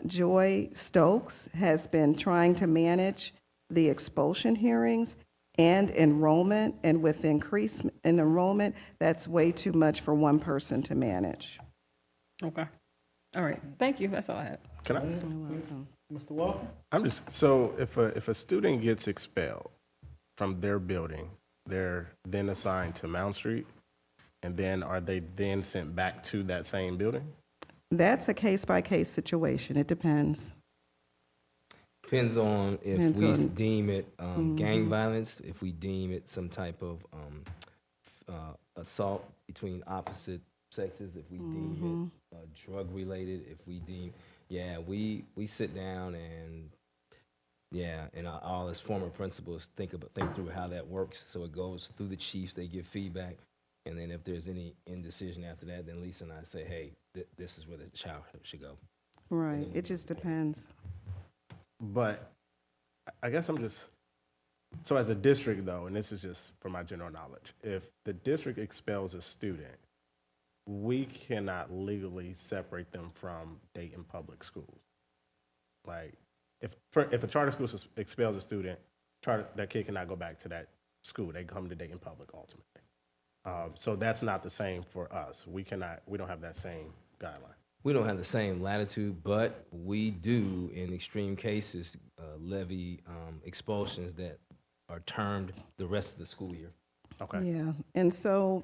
Joy Stokes has been trying to manage the expulsion hearings and enrollment, and with increase in enrollment, that's way too much for one person to manage. Okay. All right. Thank you. That's all I have. Can I? Mr. Walker? I'm just, so if a student gets expelled from their building, they're then assigned to Mount Street, and then are they then sent back to that same building? That's a case-by-case situation. It depends. Depends on if Depends we on- deem it gang violence, if we deem it some type of assault between opposite sexes, if we deem it drug related, if we deem, we sit down and all as former principals think through how that works. So it goes through the chiefs, they give feedback, And then if there's any indecision after that, then Lisa and I say, hey, this is where the child should go. Right, it just depends. But I guess I'm just, so as a district though, and this is just for my general knowledge, if the district expels a student, we cannot legally separate them from Dayton Public Schools. Like, if a charter school expels a student, that kid cannot go back to that school. They come to Dayton Public ultimately. So that's not the same for us. We don't have that same guideline. We don't have the same latitude, but we do, in extreme cases, levy expulsions that are termed the rest of the school year. Okay. Yeah, and so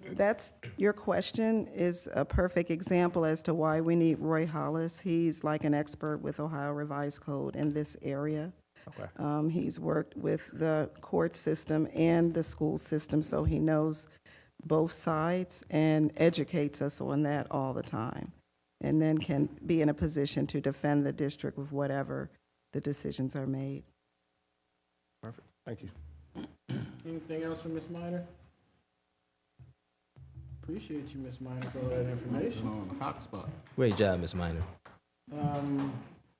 your question is a perfect example as to why we need Roy Hollis. He's like an expert with Ohio Revised Code in this area. Okay. He's worked with the court system and the school system, so he knows both sides and educates us on that all the time, and then can be in a position to defend the district with whatever the decisions are made. Perfect. Thank you. Anything else from Ms. Minor? Appreciate you, Ms. Minor, for all that information. On the top spot. Great job, Ms. Minor.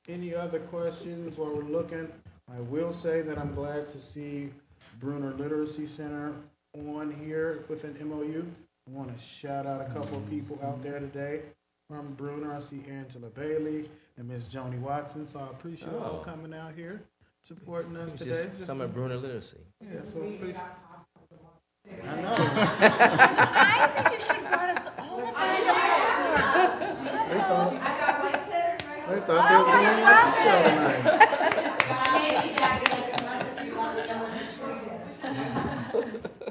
Any other questions while we're looking? I will say that I'm glad to see Bruner Literacy Center on here with an MOU. I want to shout out a couple of people out there today from Bruner. I see Angela Bailey and Ms. Joni Watson, so I appreciate you all coming out here supporting us today. Just talking about Bruner literacy. Yeah, so appreciate. I know. I think you should have brought us all of They thought they was going to watch the show tonight.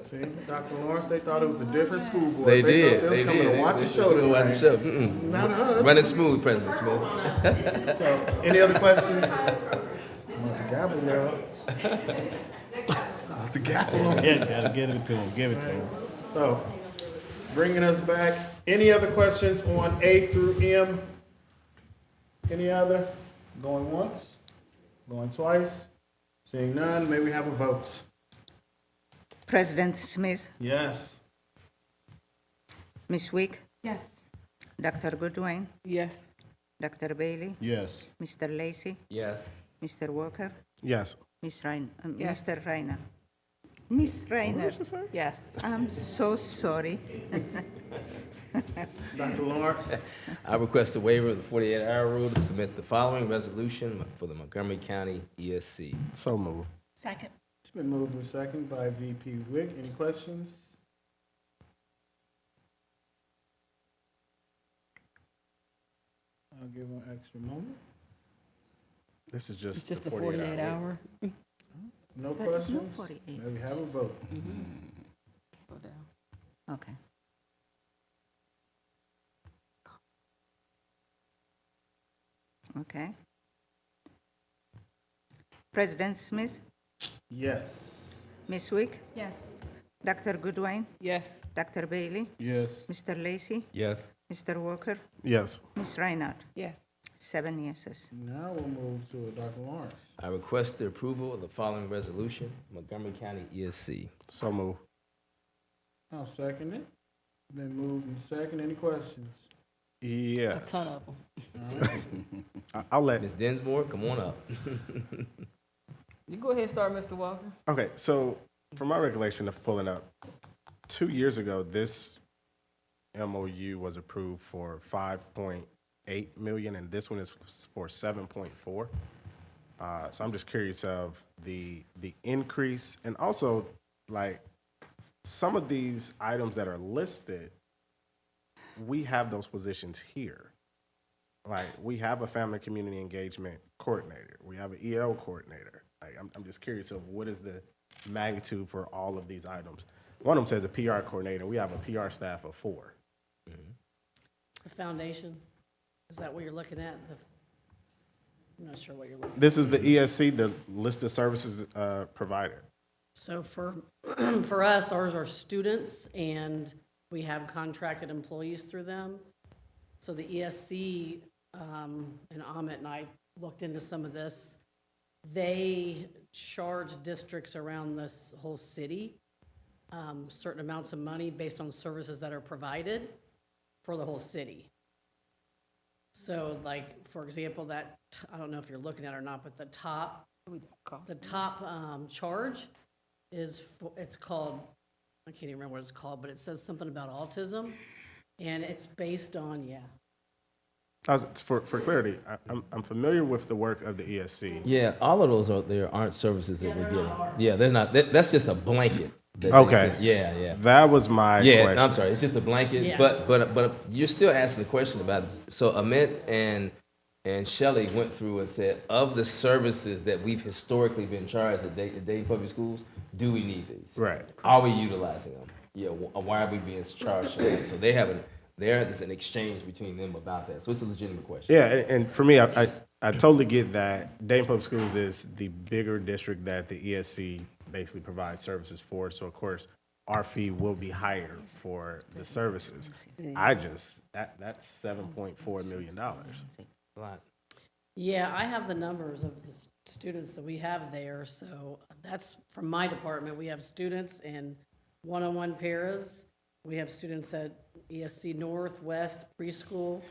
See, Dr. Lawrence, they thought it was a different school board. They thought did. They was They coming did. to watch They a show should watch the show. tonight. Not us. Running smooth, President Smith. So, any other questions? I'm about to gavel now. About to gavel. Yeah, gotta give it to him, give it to him. So, bringing us back, any other questions on A through M? Any other? Going once? Going twice? Seeing none, may we have a vote? President Smith, Yes. Ms. Wick, Yes. Dr. Goodwin, Yes. Dr. Bailey, Yes. Mr. Lacy, Yes. Mr. Walker, Yes. Ms. Yes. Mr. Reiner. Ms. Reiner, Yes. I'm so sorry. Dr. Lawrence? I request a waiver of the 48-hour rule to submit the following resolution for the Montgomery County ESC. So move. Second. It's been moved and seconded by VP Wick. Any questions? I'll give one extra moment. This is It's just just the the 48 48 hour. No There is no questions? 48. May we have a vote? Go down. Okay. Okay. President Smith, Yes. Ms. Wick, Yes. Dr. Goodwin, Yes. Dr. Bailey, Yes. Mr. Lacy, Yes. Mr. Walker, Yes. Ms. Reinhardt. Yes. 7 yeses. Now we'll move to Dr. Lawrence. I request the approval of the following resolution, Montgomery County ESC. So move. I'll second it. Been moved and second. Any questions? A Yes. ton of them. All right. I'll let. Ms. Dinsmore, come on up. You go ahead and start, Mr. Walker. Okay, so from my recollection of pulling up, 2 years ago, this MOU was approved for 5.8 million, and this one is for 7.4. So I'm just curious of the increase, and also like some of these items that are listed, we have those positions here. Like we have a family community engagement coordinator, we have an EL coordinator. Like I'm just curious of what is the magnitude for all of these items. One of them says a PR coordinator. We have a PR staff of 4. The foundation, is that what you're looking at? I'm not sure what you're looking at. This is the ESC, the list of services provided. So for, for us, ours are students, and we have contracted employees through them. So the ESC, and Amit and I looked into some of this. They charge districts around this whole city certain amounts of money based on services that are provided for the whole city. So like, for example, I don't know if you're looking at it or not, but the top charge is, it's called, I can't even remember what it's called, but it says something about autism, and it's based on, For clarity, I'm familiar with the work of the ESC. Yeah, all of those aren't services that we're getting. Yeah, they're not, that's just a blanket. that they Okay. said. Yeah. That was my Yeah, question. I'm sorry, it's just a blanket, Yeah. but you're still asking the question about, so Amit and Shelley went through and said, of the services that we've historically been charged at Dayton Public Schools, do we need these? Right. Are we utilizing them? Yeah, why are we being charged for that? So there's an exchange between them about that, so it's a legitimate question. Yeah, and for me, I totally get that Dayton Public Schools is the bigger district that the ESC basically provides services for, so of course, our fee will be higher for the services. That's $7.4 million. A lot. Yeah, I have the numbers of the students that we have there, so that's from my department. We have students in one-on-one paras. We have students at ESC North, West, preschool,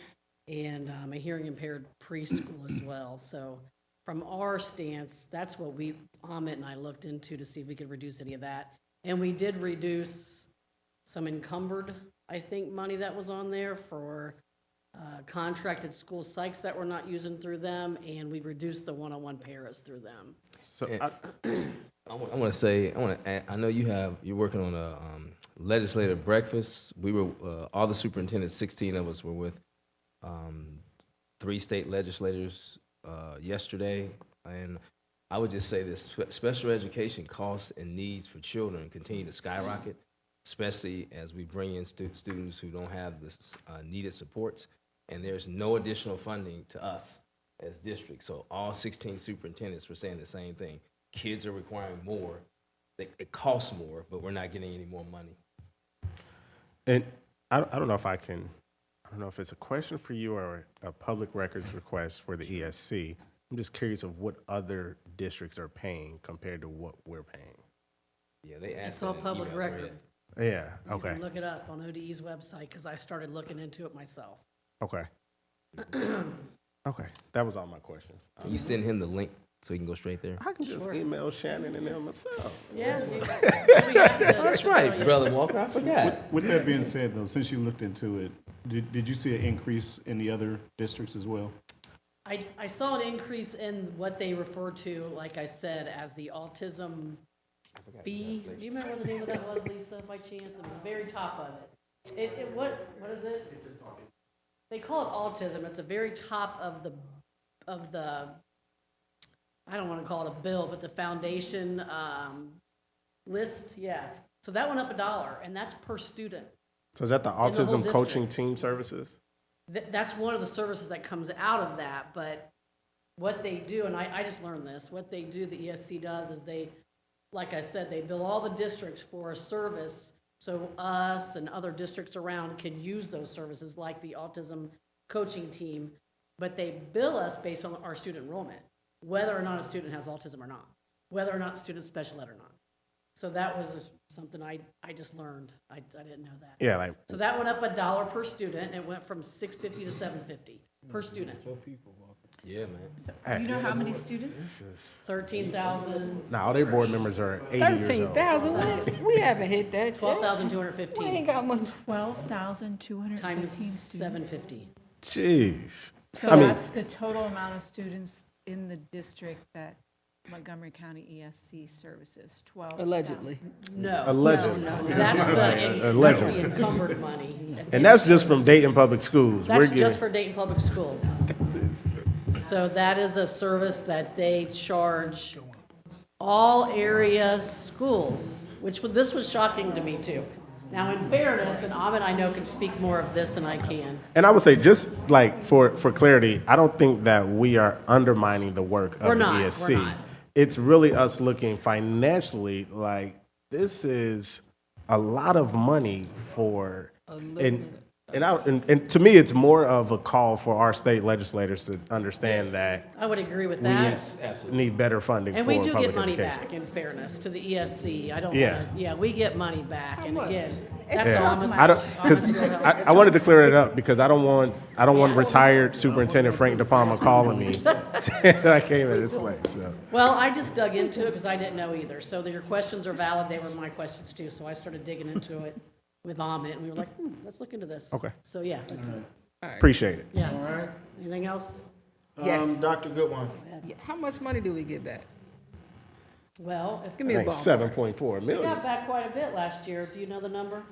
and a hearing impaired preschool as well. So from our stance, that's what Amit and I looked into to see if we could reduce any of that. And we did reduce some encumbered, I think, money that was on there for contracted school psychs that we're not using through them, and we reduced the one-on-one paras through them. So I want to add, I know you're working on a legislative breakfast. We were, all the superintendents, 16 of us were with 3 state legislators yesterday, and I would just say this, special education costs and needs for children continue to skyrocket, especially as we bring in students who don't have the needed supports, and there's no additional funding to us as districts. So all 16 superintendents were saying the same thing. Kids are requiring more. It costs more, but we're not getting any more money. And I don't know if it's a question for you or a public records request for the ESC. I'm just curious of what other districts are paying compared to what we're paying. Yeah, they asked. It's all in an public email record. thread. Yeah, You okay, can look it up on ODE's website, because I started looking into it myself. okay. Okay, that was all my questions. Can you send him the link so he can go straight there? I can just Sure. email Shannon and them myself. Yeah. That's right, Brother Walker, I forgot. With that being said, though, since you looked into it, did you see an increase in the other districts as well? I saw an increase in what they refer to, like I said, as the autism fee. Do you remember what the name of that was, Lisa, by chance? It was the very top of it. What is it? They call it autism. It's the very top of the, I don't want to call it a bill, but the foundation list, yeah. So that went up $1, and that's per student. So is that the the whole autism coaching district. team services? That's one of the services that comes out of that, but what they do, and I just learned this, what they do, the ESC does, is they, like I said, they bill all the districts for a service, so us and other districts around can use those services, like the autism coaching team, but they bill us based on our student enrollment, whether or not a student has autism or not, whether or not a student's special ed or not. So that was something I just learned. I didn't know that. Yeah, like, So that went up $1 per student. It went from $6.50 to $7.50 per student. Yeah, man. So, do you know how many students? 13,000, now all their board members are 80 years old. 13,000, what? We haven't hit that yet. 12,215. We ain't got much. 12,215 Times students. $7.50. Jeez. So I mean- that's the total amount of students in the district that Montgomery County ESC services, 12,000. Allegedly. No. Allegedly. No. That's the Allegedly. encumbered money. And that's just from Dayton Public Schools. We're That's getting, just for Dayton Public Schools. So that is a service that they charge all area schools, this was shocking to me too. Now, in fairness, and Amit, I know, can speak more of this than I can. and I would say, just like for clarity, I don't think that we are undermining the work of We're the not, ESC. we're not. It's really us looking financially like this is a lot of money for, and And to me, it's more of a call for our state legislators to understand that I would agree with we that. need better funding for And public we education. do get money back, in fairness, to the ESC. I don't Yeah. want to, yeah, we get money back, and again, that's Yeah. all I'm I don't, because I wanted to clear it up, because I don't want retired Superintendent Frank De Palma calling me saying that I came at this place, so. Well, I just dug into it because I didn't know either. So your questions are valid. They were my questions too. So I started digging into it with Amit, and we were like, let's look into this. Okay. So yeah, that's it. Appreciate it. Yeah. All right. Anything else? Yes. Dr. Goodwin. Yeah, how much money do we get back? Well, if Give me a I think ballpark. 7.4 we million. got back quite a bit last year. Do you know the number?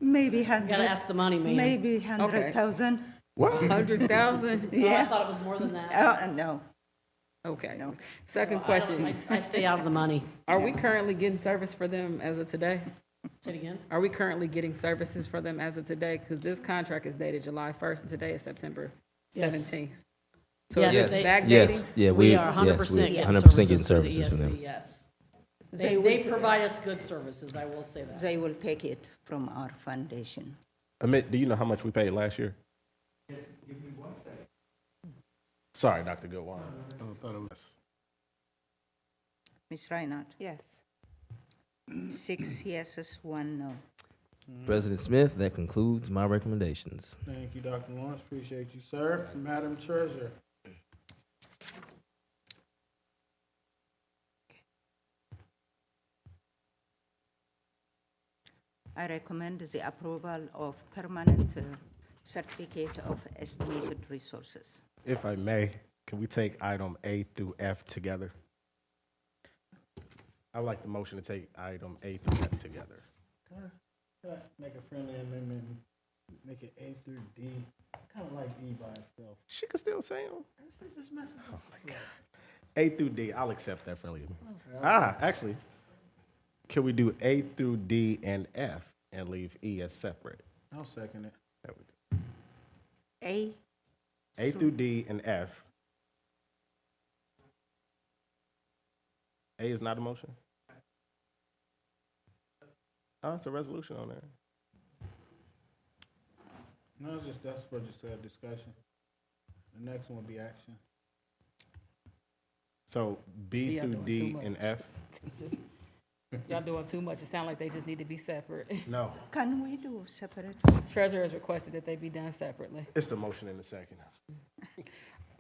Maybe You 100. gotta ask the money man. Maybe 100,000. What? 100,000? Oh, I Yeah. thought it was more than that. No. Okay. No. Second I don't- question. I stay out of the money. Are we currently getting service for them as of today? Say it again. Are we currently getting services for them as of today? Because this contract is dated July 1st and today is September Yes. 17th. So Yes, is Yes, this they- backdating? yes, yeah, We we, are yes, 100% we getting 100% getting services services for from the them. ESC, yes. They They will- provide us good services, I will say that. They will take it from our foundation. Amit, do you know how much we paid last year? Sorry, Dr. Goodwin. I thought it was. Ms. Reinhardt? Yes. 6 yeses, 1 no. President Smith, that concludes my recommendations. Thank you, Dr. Lawrence. Appreciate you, sir. Madam Treasurer. I recommend the approval of permanent certificate of estimated resources. If I may, can we take item A through F together? I'd like the motion to take item A through F together. Can I make a friendly amendment, and make it A through D, kind of like E by itself? She can still say them. It just messes up. the flow. A through D, I'll accept that friendly amendment. Okay. Actually, can we do A through D and F and leave E as separate? I'll second it. There we go. A through D and F. A is not a motion? Oh, it's a resolution on there. No, it's just, that's for just a discussion. The next one will be action. So See, B y'all through doing D too and much. F? Y'all doing too much. It sounds like they just need to be separate. No, Can we do separate? Treasurer has requested that they be done separately. it's a motion in a second.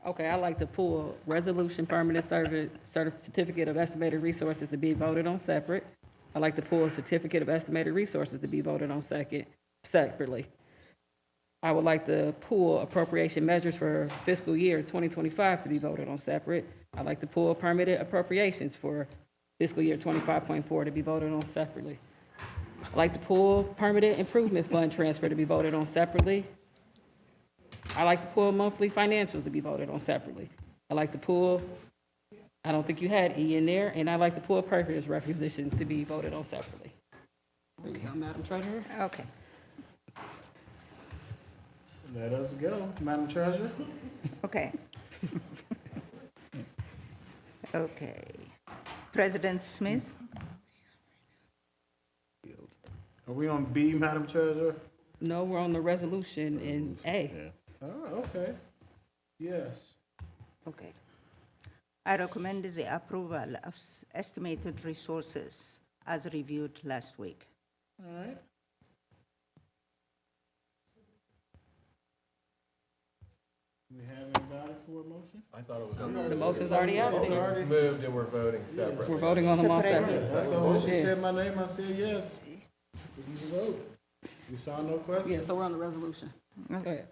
Okay, I'd like to pull resolution permanent certificate of estimated resources to be voted on separate. I'd like to pull certificate of estimated resources to be voted on separately. I would like to pull appropriation measures for fiscal year 2025 to be voted on separate. I'd like to pull permitted appropriations for fiscal year 25.4 to be voted on separately. I'd like to pull permitted improvement fund transfer to be voted on separately. I like to pull monthly financials to be voted on separately. I like to pull, I don't think you had E in there, and I like to pull purchase requisitions to be voted on separately. There you go, Madam Treasurer. Okay. Let us go, Madam Treasurer. Okay. Okay. President Smith? Are we on B, Madam Treasurer? No, we're on the resolution in A. Oh, okay. Yes. Okay. I recommend the approval of estimated resources as reviewed last week. All right. We have anybody for a motion? I thought it was. The motion's already out. It's already- Moved and we're voting separately. We're voting on them all Separate. separately. That's all, when she Yeah. said my name, I said yes. We can vote. We saw no questions? Yeah, so we're on the resolution. Go ahead.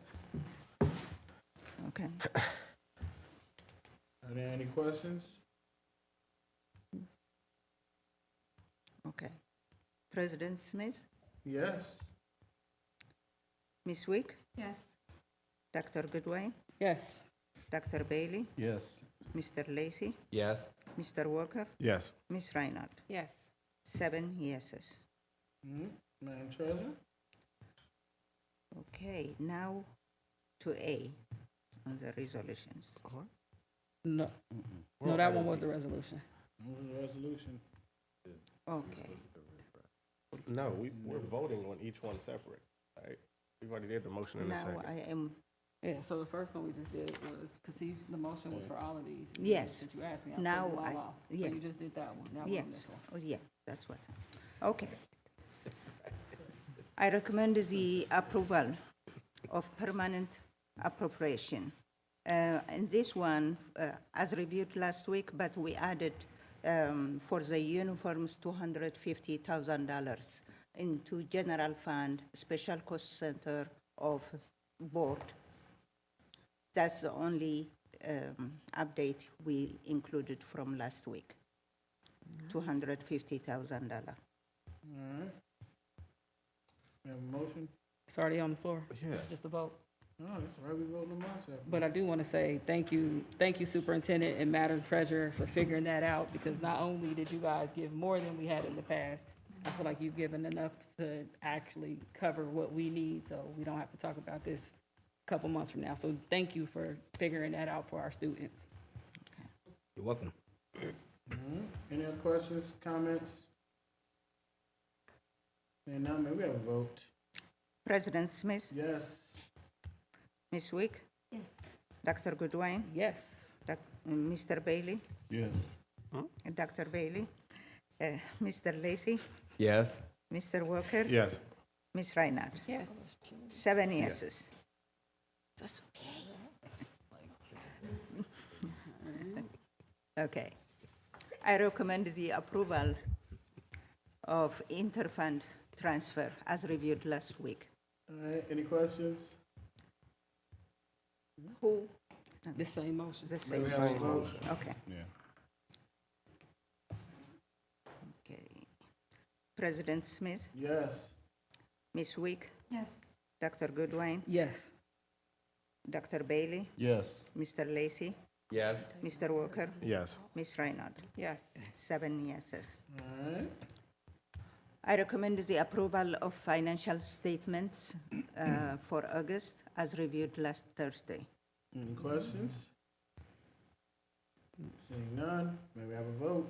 Okay. Are there any questions? Okay. President Smith? Yes. Ms. Wick? Yes. Dr. Goodwin? Yes. Dr. Bailey? Yes. Mr. Lacy? Yes. Mr. Walker? Yes. Ms. Reinhardt? Yes. 7 yeses. Madam Treasurer? Okay, now to A on the resolutions. No, no, that one was the resolution. Resolution. Okay. No, we're voting on each one separate, right? We've already did the motion in a Now second. I am, Yeah, so the first one we just did was, because the motion was for all of these. and Yes. Since you asked me, I Now put them I- all off. So you yes. just did that one. That one, this yes, one. oh, yeah, that's what. Okay. I recommend the approval of permanent appropriation. And this one, as reviewed last week, but we added for the uniforms $250,000 into general fund, special cost center of board. That's the only update we included from last week, $250,000. All right. We have a motion? It's already on the floor. Yeah. It's just a vote. No, that's all right, we voting on myself. But I do want to say thank you Superintendent and Madam Treasurer for figuring that out, because not only did you guys give more than we had in the past, I feel like you've given enough to actually cover what we need, so we don't have to talk about this a couple months from now. So thank you for figuring that out for our students. You're welcome. Any other questions, comments? And now, may we have a vote? President Smith, Yes. Ms. Wick, Yes. Dr. Goodwin, Yes. Mr. Bailey, Yes. Dr. Bailey, Mr. Lacy, Yes. Mr. Walker, Yes. Ms. Reinhardt. Yes. 7 yeses. That's okay. Okay. I recommend the approval of interfund transfer as reviewed last week. All right, any questions? Who? The same motion. The May same. we have a vote? Okay. Yeah. Okay. President Smith, Yes. Ms. Wick, Yes. Dr. Goodwin, Yes. Dr. Bailey, Yes. Mr. Lacy, Yes. Mr. Walker, Yes. Ms. Reinhardt. Yes. 7 yeses. All right. I recommend the approval of financial statements for August as reviewed last Thursday. Any questions? Seeing none, may we have a vote?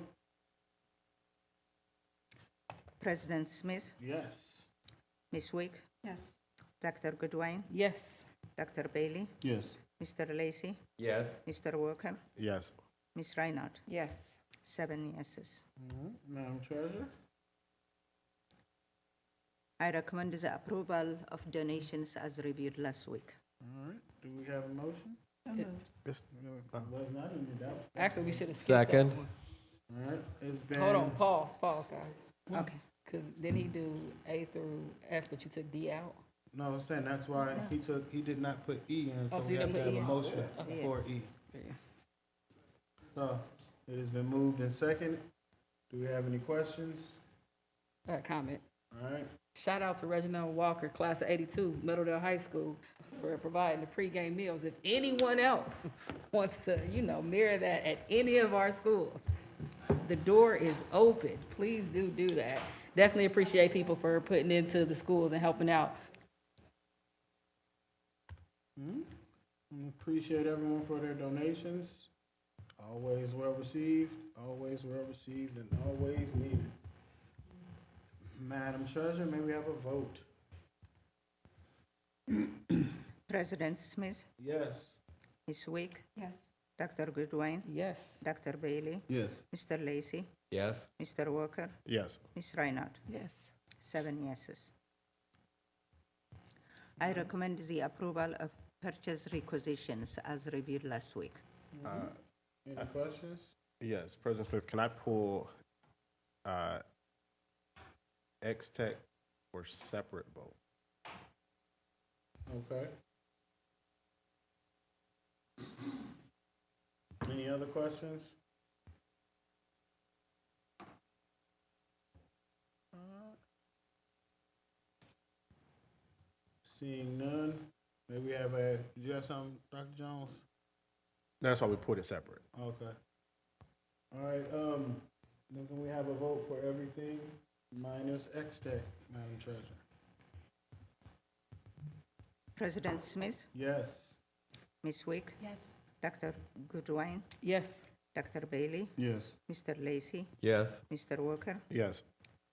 President Smith, Yes. Ms. Wick, Yes. Dr. Goodwin, Yes. Dr. Bailey, Yes. Mr. Lacy, Yes. Mr. Walker, Yes. Ms. Reinhardt. Yes. 7 yeses. All right, Madam Treasurer? I recommend the approval of donations as reviewed last week. All right, do we have a motion? Yes. Was not in your doubt. Actually, we should have skipped that Second. one. All right, it's been. Hold on, pause, guys. Okay. Because didn't he do A through F, but you took D out? No, I'm saying that's why he did not put E in, Oh, so so we you have didn't to put have E a in? motion Okay. before E. Yeah. So, it has been moved and seconded. Do we have any questions? I got a comment. All right, Shout out to Reginald Walker, class of 82, Middledale High School, for providing the pregame meals. If anyone else wants to, mirror that at any of our schools, the door is open. Please do that. Definitely appreciate people for putting into the schools and helping out. appreciate everyone for their donations. Always well received, and always needed. Madam Treasurer, may we have a vote? President Smith, Yes. Ms. Wick, Yes. Dr. Goodwin, Yes. Dr. Bailey, Yes. Mr. Lacy, Yes. Mr. Walker, Yes. Ms. Reinhardt. Yes. 7 yeses. I recommend the approval of purchase requisitions as reviewed last week. Any questions? Yes, President Smith, can I pull X-Tech for separate vote? Okay. Any other questions? Seeing none, may we have did you have something, Dr. Jones? That's why we put it separate. Okay. All right, then can we have a vote for everything minus X-Tech, Madam Treasurer? President Smith, Yes. Ms. Wick, Yes. Dr. Goodwin, Yes. Dr. Bailey, Yes. Mr. Lacy, Yes. Mr. Walker, Yes.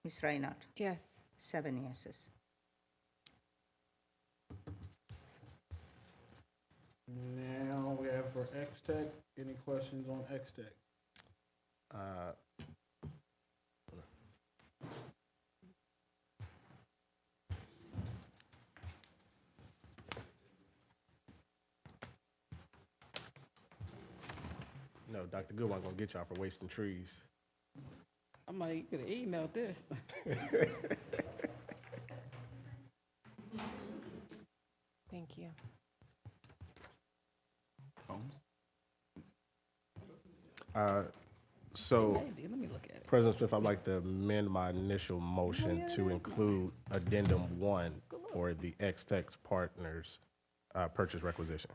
Ms. Reinhardt. Yes. 7 yeses. X-Tech. Any questions on X-Tech? No, Dr. Goodwin gonna get y'all for wasting trees. I might could have emailed this. Thank you. So, Maybe, let me look at it. President Smith, I'd like to amend my initial motion to include addendum 1 for the X-Tech Partners purchase requisition.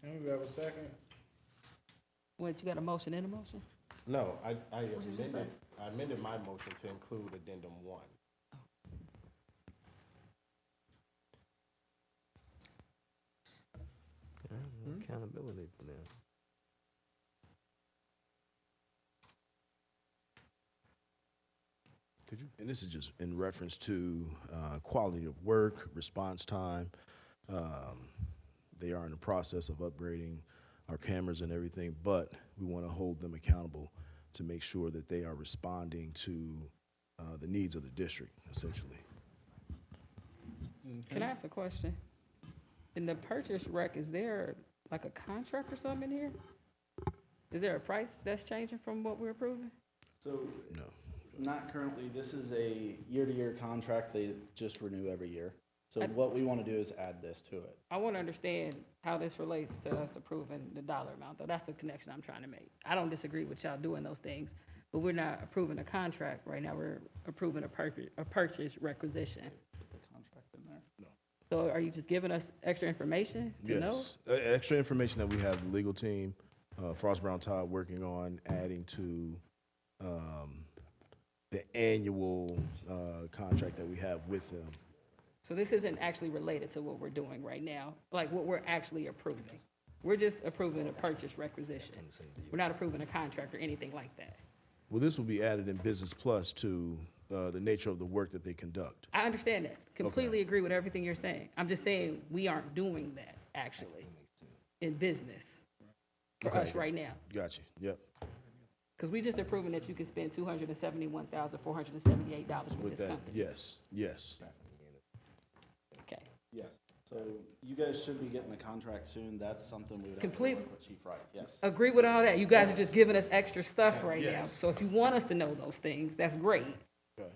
Okay, we have a second. What, you got a motion and a motion? No, I What did you say? amended my motion to include addendum 1. Accountability plan. And this is just in reference to quality of work, response time. They are in the process of upgrading our cameras and everything, but we want to hold them accountable to make sure that they are responding to the needs of the district, essentially. Can I ask a question? In the purchase rec, is there like a contract or something in here? Is there a price that's changing from what we're approving? So, No. not currently, this is a year-to-year contract, they just renew every year. So I- what we want to do is add this to it. I want to understand how this relates to us approving the dollar amount, though. That's the connection I'm trying to make. I don't disagree with y'all doing those things, but we're not approving a contract right now. We're approving a purchase requisition. Put the contract in there. So are you just giving us extra information to know? Yes, extra information that we have the legal team, Frost Brown Todd, working on adding to the annual contract that we have with them. So this isn't actually related to what we're doing right now, like what we're actually approving. We're just approving a purchase requisition. We're not approving a contract or anything like that. Well, this will be added in Business Plus to the nature of the work that they conduct. I understand that. Completely agree with everything you're saying. I'm just saying we aren't doing that actually in business for us Okay. right now. Got you, yep. Because we just approving that you can spend $271,478 with With this that, company. yes, yes. Okay. Yes. So you guys should be getting the contract soon. That's something we would have to Complete- work with Chief Wright, yes. Agree with all that. You guys are just giving us extra stuff right now. Yes. So if you want us to know those things, that's great. Okay.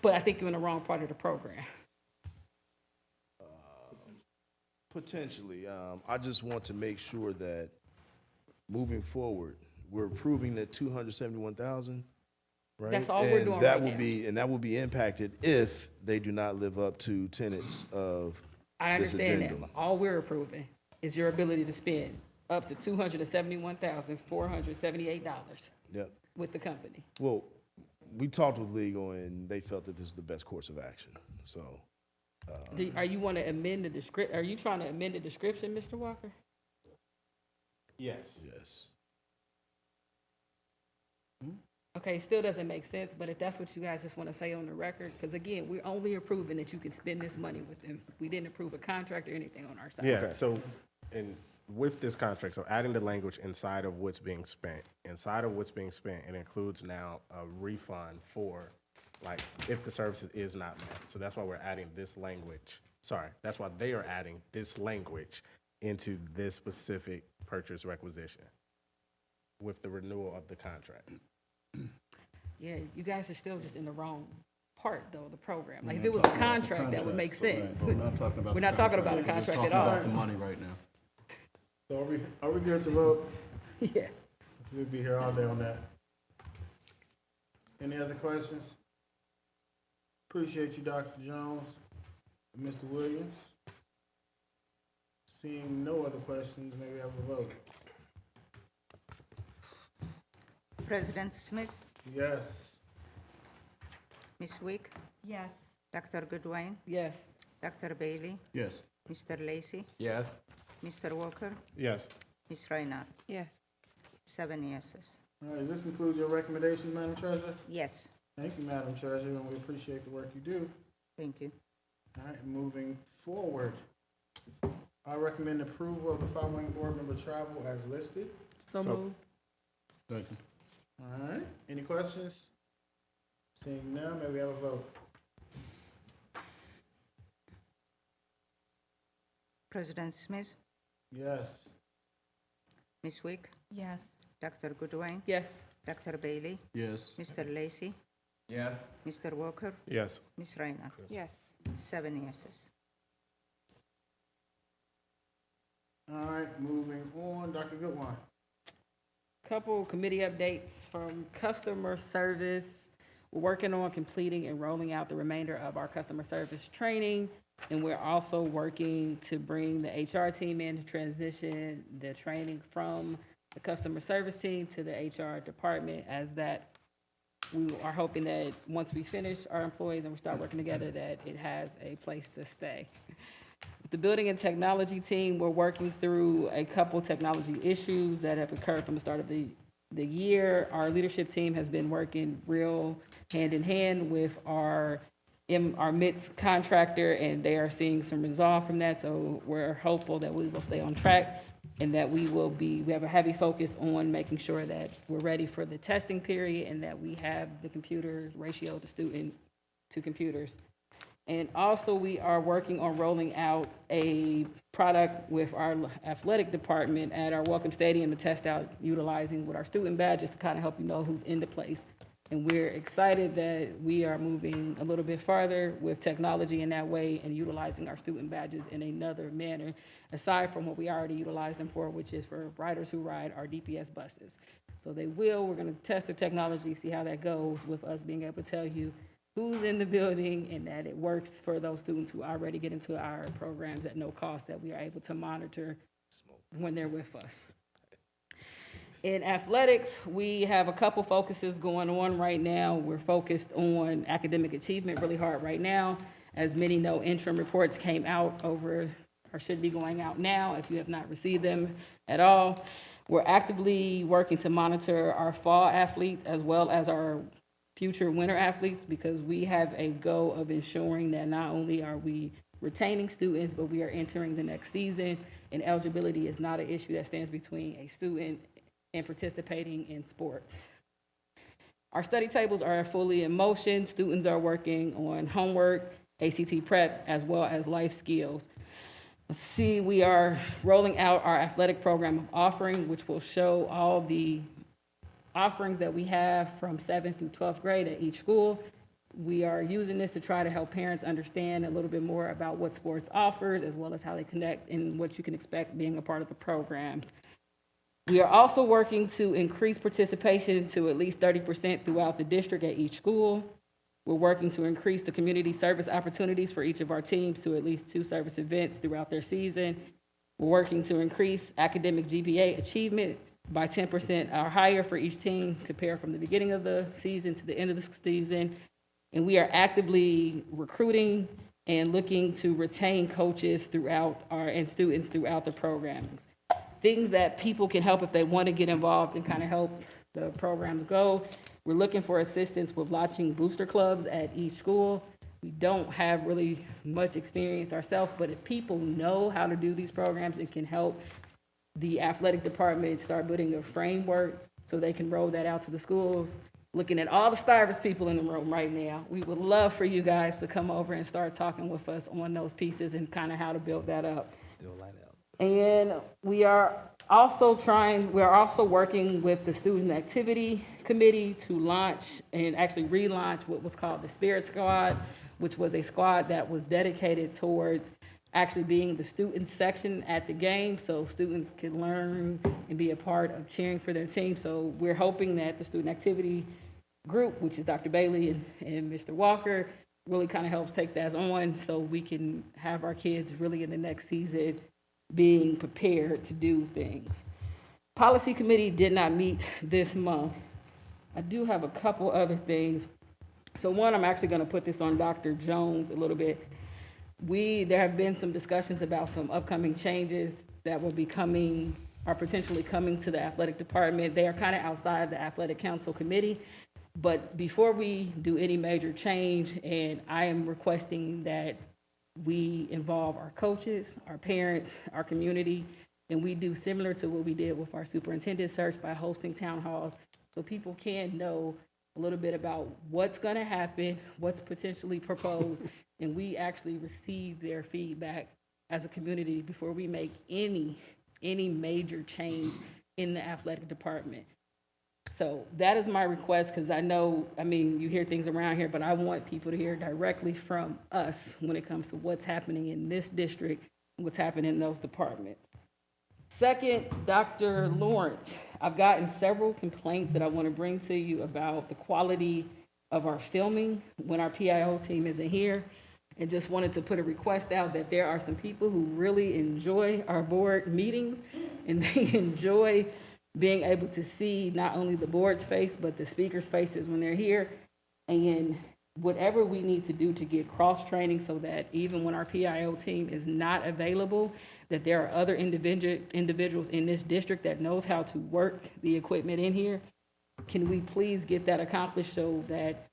But I think you're in the wrong part of the program. Potentially. I just want to make sure that moving forward, we're approving the 271,000, right? That's all we're doing right now. And that will be impacted if they do not live up to tenets of I this understand that. addendum. But all we're approving is your ability to spend up to $271,478 Yep. with the company. Well, we talked with legal and they felt that this is the best course of action, so. Are you want to amend the are you trying to amend the description, Mr. Walker? Yes. Yes. Okay, still doesn't make sense, but if that's what you guys just want to say on the record, because again, we're only approving that you can spend this money with them. We didn't approve a contract or anything on our side. Yeah, so, and with this contract, so adding the language inside of what's being spent, it includes now a refund for, like, if the services is not met. So that's why we're adding this language, that's why they are adding this language into this specific purchase requisition with the renewal of the contract. Yeah, you guys are still just in the wrong part, though, of the program. Like, if it was a contract, that would make sense. We're not talking about. We're the not talking about a contract. contract We're at just all. talking about the money right now. So are we good to vote? Yeah. We'll be here all day on that. Any other questions? Appreciate you, Dr. Jones and Mr. Williams. Seeing no other questions, may we have a vote? President Smith, Yes. Ms. Wick, Yes. Dr. Goodwin, Yes. Dr. Bailey, Yes. Mr. Lacy, Yes. Mr. Walker, Yes. Ms. Reinhardt. Yes. 7 yeses. All right, does this include your recommendations, Madam Treasurer? Yes, Thank you, Madam Treasurer, and we appreciate the work you do. thank you. All right, moving forward. I recommend approval of the following board member travel as listed. So moved. Second. All right, any questions? Seeing none, may we have a vote? President Smith, Yes. Ms. Wick, Yes. Dr. Goodwin, Yes. Dr. Bailey, Yes. Mr. Lacy, Yes. Mr. Walker, Yes. Ms. Rayner. Yes. 7 yeses. All right, moving on, Dr. Goodwin. Couple committee updates from customer service. We're working on completing and rolling out the remainder of our customer service training. And we're also working to bring the HR team in to transition the training from the customer service team to the HR department, as that we are hoping that once we finish our employees and we start working together, that it has a place to stay. The building and technology team, we're working through a couple technology issues that have occurred from the start of the year. Our leadership team has been working real hand in hand with our MITS contractor, and they are seeing some resolve from that. So we're hopeful that we will stay on track and that we have a heavy focus on making sure that we're ready for the testing period and that we have the computer ratio to student to computers. And also, we are working on rolling out a product with our athletic department at our Welcome Stadium to test out utilizing with our student badges to kind of help you know who's in the place. And we're excited that we are moving a little bit farther with technology in that way and utilizing our student badges in another manner, aside from what we already utilize them for, which is for riders who ride our DPS buses. So we're gonna test the technology, see how that goes with us being able to tell you who's in the building and that it works for those students who already get into our programs at no cost, that we are able to monitor when they're with us. In athletics, we have a couple focuses going on right now. We're focused on academic achievement really hard right now. As many know, interim reports came out or should be going out now if you have not received them at all. We're actively working to monitor our fall athletes as well as our future winter athletes, because we have a goal of ensuring that not only are we retaining students, but we are entering the next season, and eligibility is not an issue that stands between a student and participating in sports. Our study tables are fully in motion. Students are working on homework, ACT prep, as well as life skills. Let's see, we are rolling out our athletic program of offering, which will show all the offerings that we have from 7th through 12th grade at each school. We are using this to try to help parents understand a little bit more about what sports offers, as well as how they connect and what you can expect being a part of the programs. We are also working to increase participation to at least 30% throughout the district at each school. We're working to increase the community service opportunities for each of our teams to at least 2 service events throughout their season. We're working to increase academic GPA achievement by 10% or higher for each team compared from the beginning of the season to the end of the season. And we are actively recruiting and looking to retain coaches and students throughout the programs. Things that people can help if they want to get involved and kind of help the programs go. We're looking for assistance with launching booster clubs at each school. We don't have really much experience ourselves, but if people know how to do these programs, it can help the athletic department start building a framework so they can roll that out to the schools. Looking at all the Stivers people in the room right now, we would love for you guys to come over and start talking with us on those pieces and kind of how to build that up. Still light out. And we are also working with the Student Activity Committee to launch and actually relaunch what was called the Spirit Squad, which was a squad that was dedicated towards actually being the student section at the game, so students can learn and be a part of cheering for their team. So we're hoping that the student activity group, which is Dr. Bailey and Mr. Walker, really kind of helps take that on so we can have our kids really in the next season being prepared to do things. Policy Committee did not meet this month. I do have a couple other things. So one, I'm actually gonna put this on Dr. Jones a little bit. There have been some discussions about some upcoming changes that will be coming or potentially coming to the athletic department. They are kind of outside the athletic council committee. But before we do any major change, and I am requesting that we involve our coaches, our parents, our community, and we do similar to what we did with our superintendent search by hosting town halls, so people can know a little bit about what's gonna happen, what's potentially proposed, and we actually receive their feedback as a community before we make any major change in the athletic department. So that is my request, because I know, I mean, you hear things around here, but I want people to hear directly from us when it comes to what's happening in this district, and what's happening in those departments. Second, Dr. Lawrence, I've gotten several complaints that I want to bring to you about the quality of our filming when our PIO team isn't here, and just wanted to put a request out that there are some people who really enjoy our board meetings, and they enjoy being able to see not only the board's face, but the speakers' faces when they're here. And whatever we need to do to get cross-training so that even when our PIO team is not available, that there are other individuals in this district that knows how to work the equipment in here. Can we please get that accomplished so that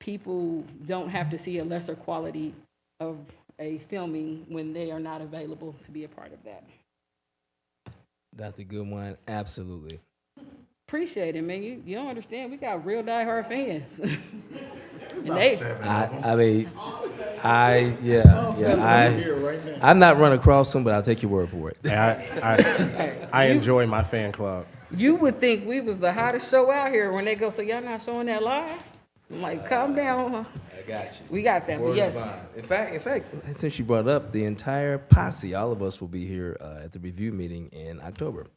people don't have to see a lesser quality of a filming when they are not available to be a part of that? Dr. Goodwine, absolutely. Appreciate it, man. You don't understand. We got real diehard fans. I'm not run across them, but I'll take your word for it. I enjoy my fan club. You would think we was the hottest show out here when they go, so y'all not showing that live? I'm like, calm down. I got you. We got that, but Word yes. is bond. In fact, since you brought it up, the entire posse, all of us will be here at the review meeting in October.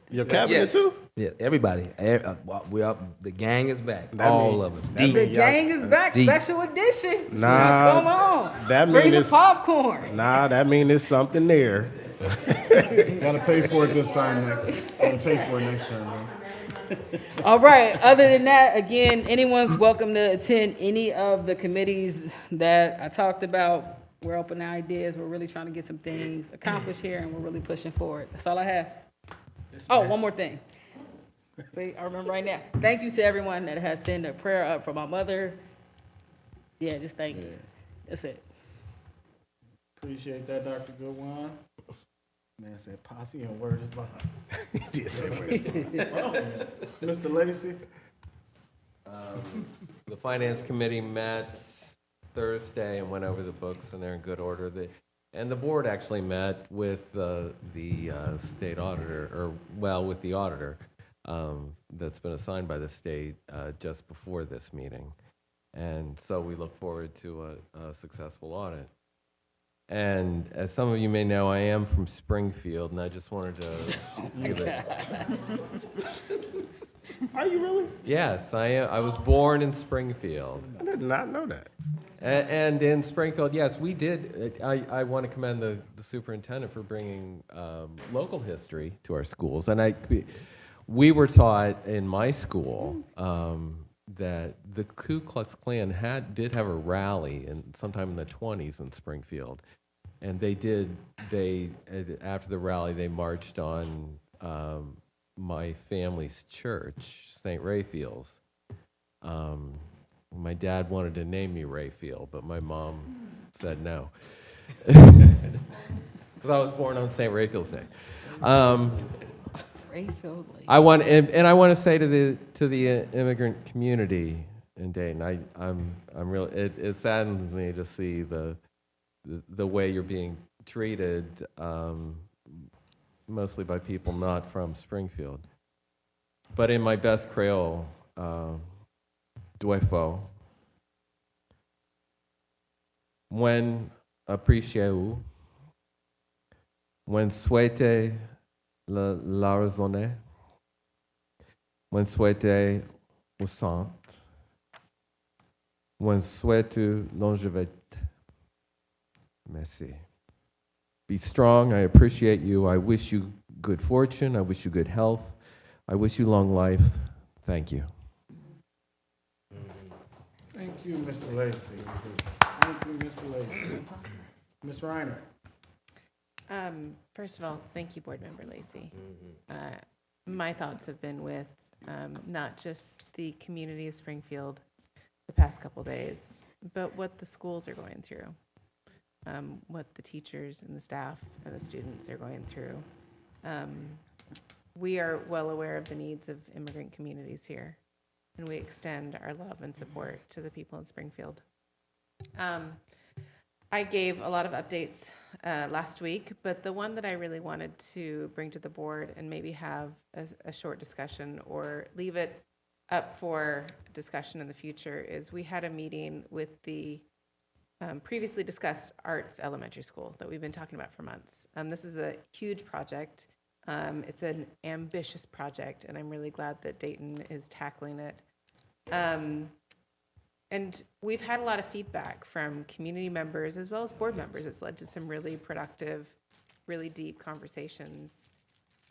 Your cabinet Yes. too? Yeah, everybody. The gang is back. All of them. The gang is back, Deep. special edition. Nah, Come on. that Bring mean the it's- popcorn. Nah, that means there's something there. Gotta pay for it this time, Nick. Gotta pay for it next time, man. All right, other than that, again, anyone's welcome to attend any of the committees that I talked about. We're open to ideas. We're really trying to get some things accomplished here, and we're really pushing forward. That's all I have. Oh, one more thing. See, I remember right now. Thank you to everyone that has sent a prayer up for my mother. Yeah, just thank you. That's it. Appreciate that, Dr. Goodwine. Man said posse and word is behind. Just said word is behind. Mr. Lacy? The Finance Committee met Thursday and went over the books, and they're in good order. And the board actually met with the state auditor, with the auditor that's been assigned by the state just before this meeting. And so we look forward to a successful audit. And as some of you may know, I am from Springfield, and I just wanted to give it. Are you really? Yes, I am. I was born in Springfield. I did not know that. And in Springfield, yes, we did. I want to commend the superintendent for bringing local history to our schools. And we were taught in my school that the Ku Klux Klan did have a rally sometime in the 20s in Springfield. And after the rally, they marched on my family's church, St. Raphael's. My dad wanted to name me Raphael, but my mom said no. Because I was born on St. Raphael's Day. I want to say to the immigrant community in Dayton, I'm really, it saddens me to see the way you're being treated, mostly by people not from Springfield. But in my best Creole, Duefo, when appréciez-vous, when souhaitez la raisonner, when souhaitez au centre, when souhaitez longévité. Merci. Be strong. I appreciate you. I wish you good fortune. I wish you good health. I wish you long life. Thank you. Thank you, Mr. Lacy. Thank you, Mr. Lacy. Ms. Reiner? First of all, thank you, Board Member Lacy. My thoughts have been with not just the community of Springfield the past couple days, but what the schools are going through. what the teachers and the staff and the students are going through. We are well aware of the needs of immigrant communities here, and we extend our love and support to the people in Springfield. I gave a lot of updates last week, but the one that I really wanted to bring to the board and maybe have a short discussion or leave it up for discussion in the future is we had a meeting with the previously discussed Arts Elementary School that we've been talking about for months. This is a huge project. It's an ambitious project, and I'm really glad that Dayton is tackling it. And we've had a lot of feedback from community members as well as board members. It's led to some really productive, really deep conversations.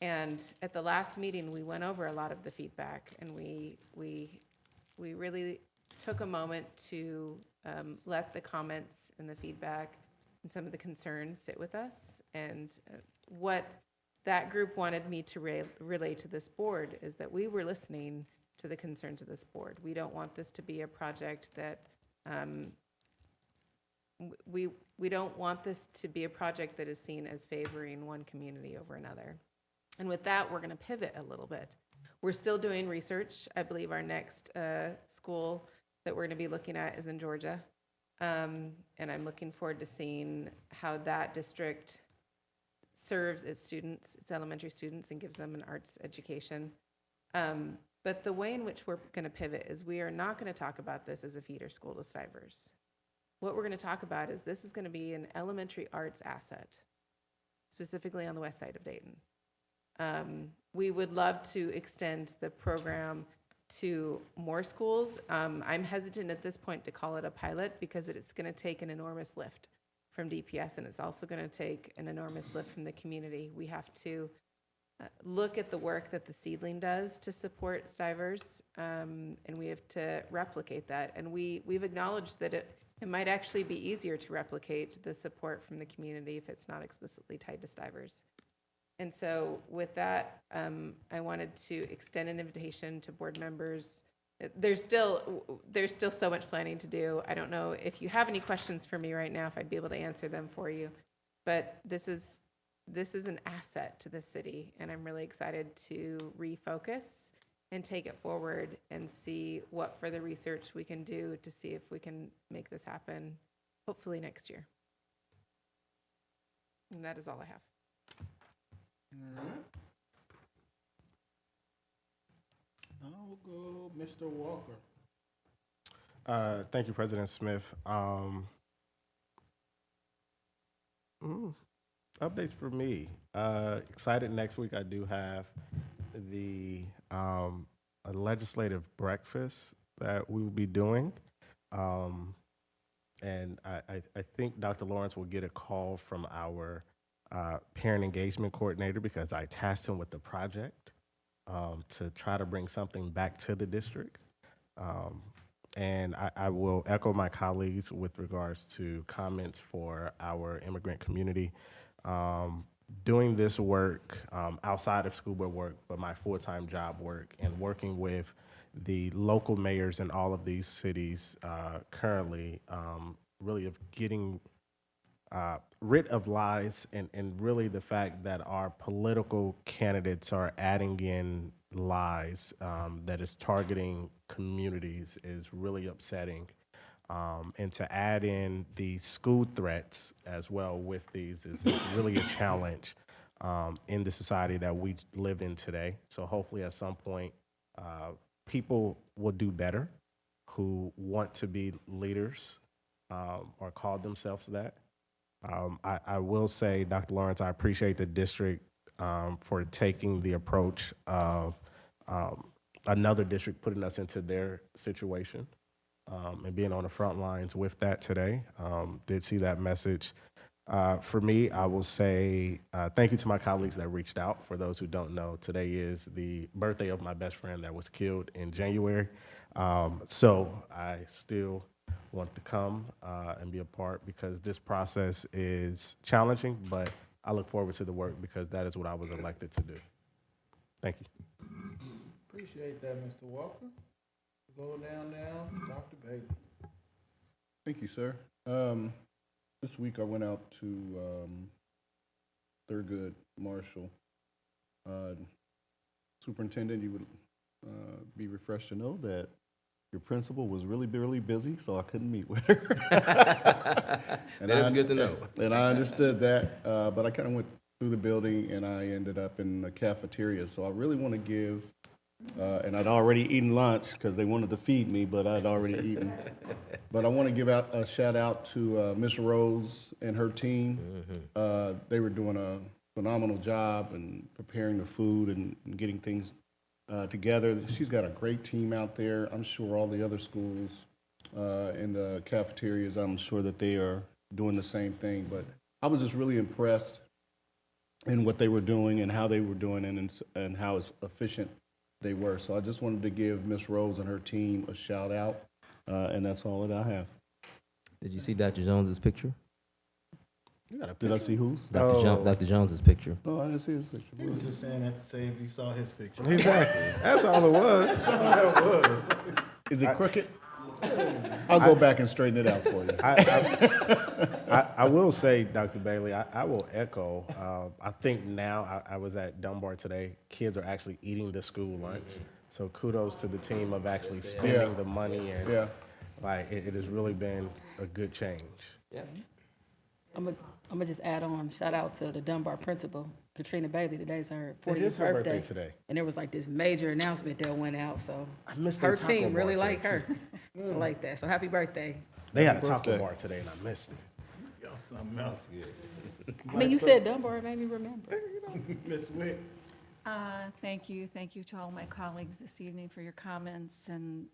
And at the last meeting, we went over a lot of the feedback, and we really took a moment to let the comments and the feedback and some of the concerns sit with us. And what that group wanted me to relay to this board is that we were listening to the concerns of this board. We don't want this to be a project that, we don't want this to be a project that is seen as favoring one community over another. And with that, we're gonna pivot a little bit. We're still doing research. I believe our next school that we're gonna be looking at is in Georgia. And I'm looking forward to seeing how that district serves its students, its elementary students, and gives them an arts education. But the way in which we're going to pivot is we are not going to talk about this as a feeder school to Stivers. What we're going to talk about is this is going to be an elementary arts asset, specifically on the west side of Dayton. We would love to extend the program to more schools. I'm hesitant at this point to call it a pilot because it's going to take an enormous lift from DPS, and it's also going to take an enormous lift from the community. We have to look at the work that the Seedling does to support Stivers, and we have to replicate that. And we've acknowledged that it might actually be easier to replicate the support from the community if it's not explicitly tied to Stivers. And so with that, I wanted to extend an invitation to board members. There's still so much planning to do. I don't know if you have any questions for me right now, if I'd be able to answer them for you. But this is an asset to the city, and I'm really excited to refocus and take it forward and see what further research we can do to see if we can make this happen, hopefully next year. And that is all I have. All right. Now we'll go Mr. Walker. Thank you, President Smith. Updates for me. Excited next week. I do have the a legislative breakfast that we will be doing. And I think Dr. Lawrence will get a call from our parent engagement coordinator because I tasked him with the project to try to bring something back to the district. And I will echo my colleagues with regards to comments for our immigrant community. Doing this work outside of school board work, but my full-time job work, and working with the local mayors in all of these cities currently, really of getting rid of lies and really the fact that our political candidates are adding in lies that is targeting communities is really upsetting. And to add in the school threats as well with these is really a challenge in the society that we live in today. So hopefully at some point, people will do better who want to be leaders or call themselves that. I will say, Dr. Lawrence, I appreciate the district for taking the approach of another district putting us into their situation. And being on the front lines with that today. Did see that message. For me, I will say thank you to my colleagues that reached out. For those who don't know, today is the birthday of my best friend that was killed in January. So I still want to come and be a part because this process is challenging, but I look forward to the work because that is what I was elected to do. Thank you. Appreciate that, Mr. Walker. Go down now, Dr. Bailey. Thank you, sir. This week I went out to Thurgood Marshall. Superintendent, you would be refreshed to know that your principal was really, really busy, so I couldn't meet with her. That is good to know. And I understood that, but I kind of went through the building and I ended up in the cafeteria. So I really want to give, and I'd already eaten lunch because they wanted to feed me, but I'd already eaten. But I want to give out a shout out to Ms. Rose and her team. They were doing a phenomenal job in preparing the food and getting things together. She's got a great team out there. I'm sure all the other schools in the cafeterias, I'm sure that they are doing the same thing. But I was just really impressed in what they were doing and how they were doing it and how efficient they were. So I just wanted to give Ms. Rose and her team a shout out, and that's all that I have. Did you see Dr. Jones's picture? Did I see whose? Dr. Jones's picture. No, I didn't see his picture. He was just saying that to say if you saw his picture. Exactly. That's all it was. That's all that was. Is it crooked? I'll go back and straighten it out for you. I will say, Dr. Bailey, I will echo. I think now, I was at Dunbar today, kids are actually eating the school lunch. So kudos to the team of actually spending the money. And like, it has really been a good change. Yeah. I'm gonna just add on, shout out to the Dunbar principal, Katrina Bailey. Today's her 40th It is her birthday today. And there was like this major announcement that went out, so I missed her their taco team really bar like too. her. I like that. So happy birthday. They had a taco bar today and I missed it. Yo, something else. I mean, you said Dunbar, it made me remember. Miss Wick. Thank you to all my colleagues this evening for your comments and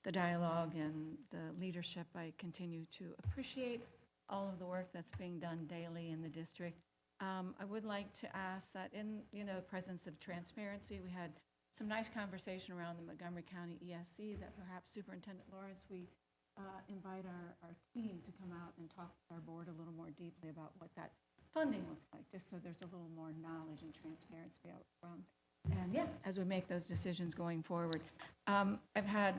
the dialogue and the leadership. I continue to appreciate all of the work that's being done daily in the district. I would like to ask that in, presence of transparency, we had some nice conversation around the Montgomery County ESC that perhaps Superintendent Lawrence, we invite our team to come out and talk with our board a little more deeply about what that funding looks like, just so there's a little more knowledge and transparency out front. And yeah, as we make those decisions going forward. I've had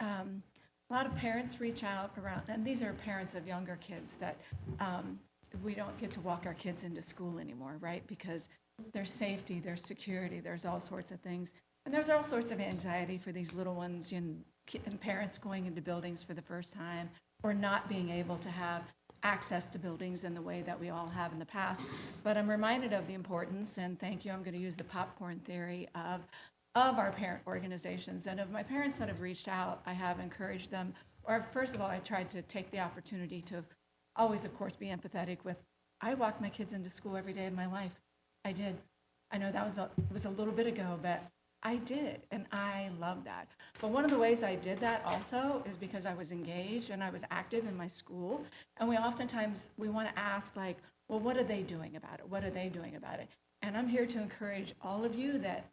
a lot of parents reach out around, and these are parents of younger kids that we don't get to walk our kids into school anymore, right? Because there's safety, there's security, there's all sorts of things. And there's all sorts of anxiety for these little ones and parents going into buildings for the first time or not being able to have access to buildings in the way that we all have in the past. But I'm reminded of the importance, and thank you, I'm going to use the popcorn theory of our parent organizations. And of my parents that have reached out, I have encouraged them, or first of all, I tried to take the opportunity to always, of course, be empathetic with, I walk my kids into school every day of my life. I did. I know that was a little bit ago, but I did, and I love that. But one of the ways I did that also is because I was engaged and I was active in my school. And we oftentimes, we want to ask like, well, what are they doing about it? What are they doing about it? And I'm here to encourage all of you that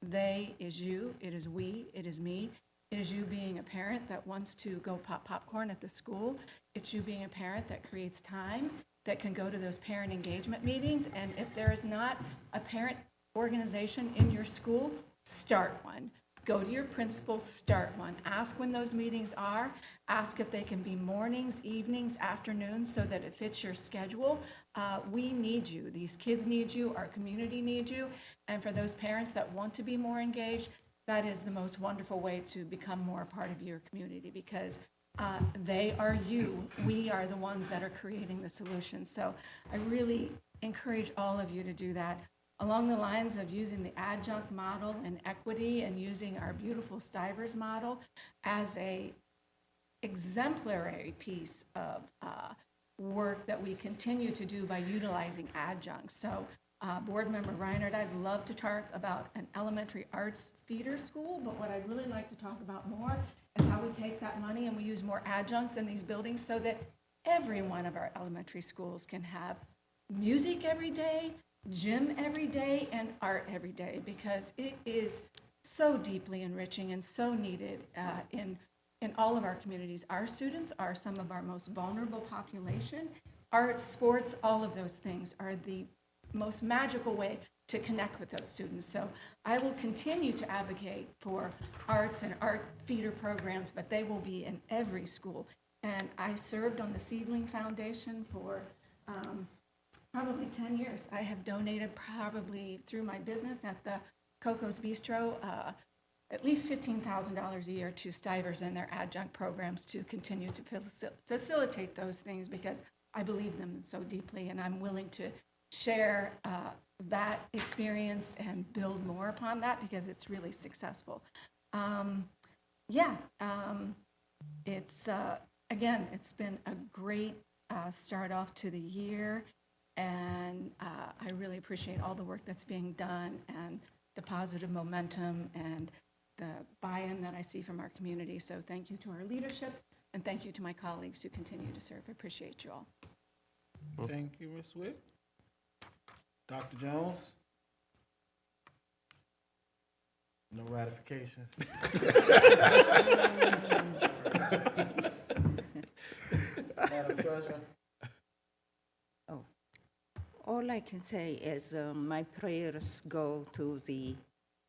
they is you, it is we, it is me. It is you being a parent that wants to go pop popcorn at the school. It's you being a parent that creates time, that can go to those parent engagement meetings. And if there is not a parent organization in your school, start one. Go to your principal, start one. Ask when those meetings are. Ask if they can be mornings, evenings, afternoons, so that it fits your schedule. We need you. These kids need you. Our community needs you. And for those parents that want to be more engaged, that is the most wonderful way to become more a part of your community, because they are you. We are the ones that are creating the solution. So I really encourage all of you to do that along the lines of using the adjunct model and equity and using our beautiful Stivers model as a exemplary piece of work that we continue to do by utilizing adjuncts. So Board Member Reinhardt, I'd love to talk about an elementary arts feeder school, but what I'd really like to talk about more is how we take that money and we use more adjuncts in these buildings so that every one of our elementary schools can have music every day, gym every day, and art every day, because it is so deeply enriching and so needed in all of our communities. Our students are some of our most vulnerable population. Arts, sports, all of those things are the most magical way to connect with those students. So I will continue to advocate for arts and art feeder programs, but they will be in every school, And I served on the Seedling Foundation for probably 10 years. I have donated probably through my business at the Coco's Bistro at least $15,000 a year to Stivers and their adjunct programs to continue to facilitate those things because I believe them so deeply, and I'm willing to share that experience and build more upon that because it's really successful. It's, again, it's been a great start off to the year, and I really appreciate all the work that's being done and the positive momentum and the buy-in that I see from our community. So thank you to our leadership, and thank you to my colleagues who continue to serve. I appreciate you all. Thank you, Ms. Wick. Dr. Jones? No ratifications. Madam Treasurer? Oh, all I can say is my prayers go to the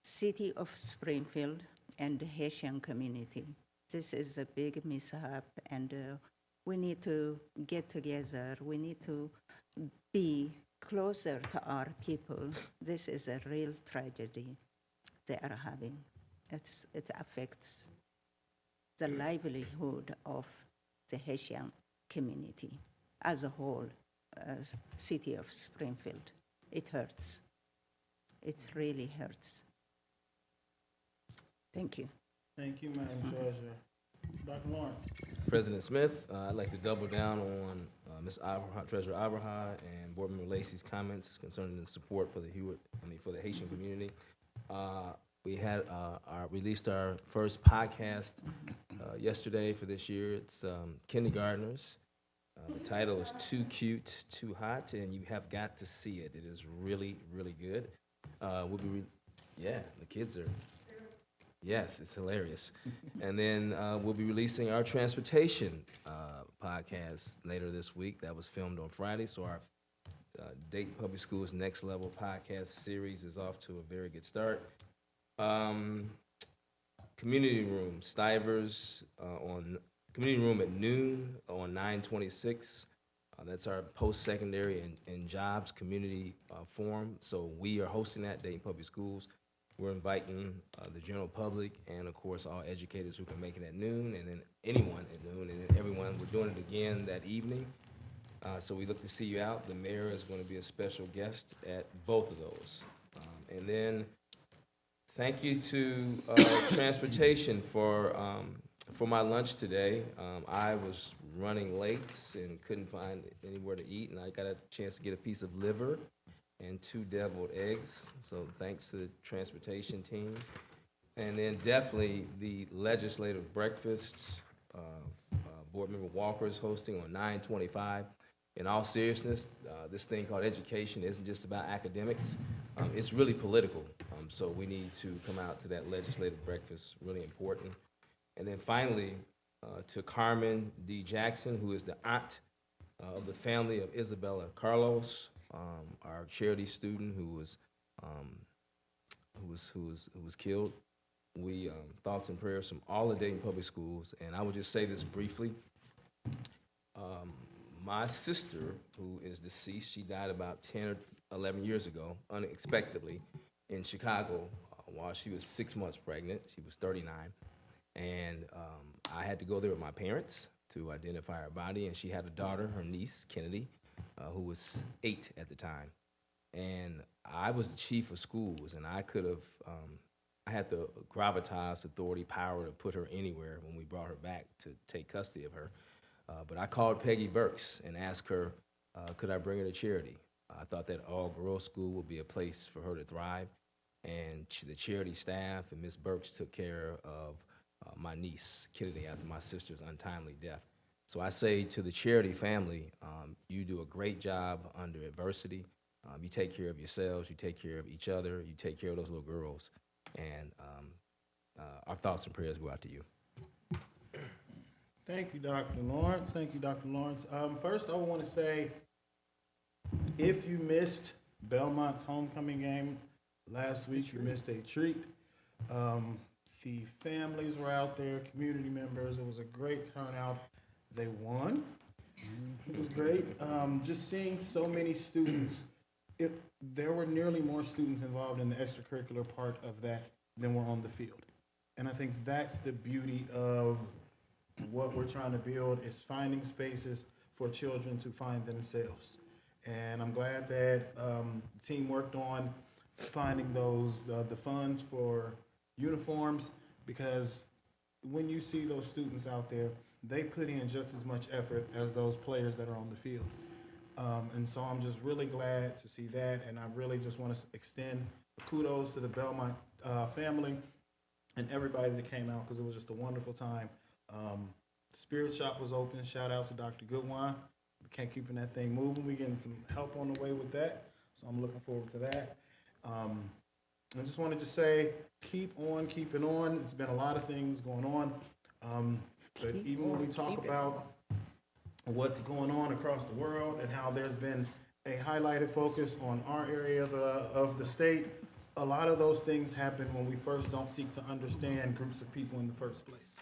city of Springfield and the Haitian community. This is a big mishap, and we need to get together. We need to be closer to our people. This is a real tragedy they are having. It affects the livelihood of the Haitian community as a whole, as city of Springfield. It hurts. It really hurts. Thank you. Thank you, Madam Treasurer. Dr. Lawrence? President Smith, I'd like to double down on Treasurer Abraha and Board Member Lacey's comments concerning the support for the Haitian community. We had released our first podcast yesterday for this year. It's kindergartners. The title is Too Cute, Too Hot, and you have got to see it. It is really, really good. The kids are. Yes, it's hilarious. And then we'll be releasing our transportation podcast later this week. That was filmed on Friday, so our Dayton Public Schools Next Level podcast series is off to a very good start. Community Room, Stivers on Community Room at noon on 9/26. That's our post-secondary and jobs community forum. So we are hosting that, Dayton Public Schools. We're inviting the general public and, of course, all educators who can make it at noon, and then anyone at noon, and then everyone. We're doing it again that evening. So we look to see you out. The mayor is going to be a special guest at both of those. And then thank you to transportation for my lunch today. I was running late and couldn't find anywhere to eat, and I got a chance to get a piece of liver and 2 deviled eggs, so thanks to the transportation team. And then definitely the legislative breakfast, Board Member Walker is hosting on 9/25. In all seriousness, this thing called education isn't just about academics, it's really political. So we need to come out to that legislative breakfast, really important. And then finally, to Carmen D. Jackson, who is the aunt of the family of Isabella Carlos, our charity student who was killed. We thoughts and prayers from all the Dayton Public Schools, and I will just say this briefly. My sister, who is deceased, she died about 10 or 11 years ago, unexpectedly, in Chicago while she was 6 months pregnant. She was 39, and I had to go there with my parents to identify her body, and she had a daughter, her niece, Kennedy, who was 8 at the time. And I was the chief of schools, and I could have, I had the gravitas, authority, power to put her anywhere when we brought her back to take custody of her. But I called Peggy Burks and asked her, could I bring her to charity? I thought that all-girls school would be a place for her to thrive. And the charity staff and Ms. Burks took care of my niece, Kennedy, after my sister's untimely death. So I say to the charity family, you do a great job under adversity. You take care of yourselves, you take care of each other, you take care of those little girls. And our thoughts and prayers go out to you. Thank you, Dr. Lawrence. Thank you, Dr. Lawrence. First, I want to say, if you missed Belmont's homecoming game last week, you missed a treat. The families were out there, community members. It was a great turnout. They won. It was great. Just seeing so many students, there were nearly more students involved in the extracurricular part of that than were on the field. And I think that's the beauty of what we're trying to build, is finding spaces for children to find themselves. And I'm glad that the team worked on finding the funds for uniforms, because when you see those students out there, they put in just as much effort as those players that are on the field. And so I'm just really glad to see that, and I really just want to extend kudos to the Belmont family and everybody that came out, because it was just a wonderful time. Spirit Shop was open. Shout out to Dr. Goodwine. We can't keeping that thing moving. We're getting some help on the way with that, so I'm looking forward to that. I just wanted to say, keep on keeping on. It's been a lot of things going on, but even when we talk about what's going on across the world and how there's been a highlighted focus on our area of the state, a lot of those things happen when we first don't seek to understand groups of people in the first place.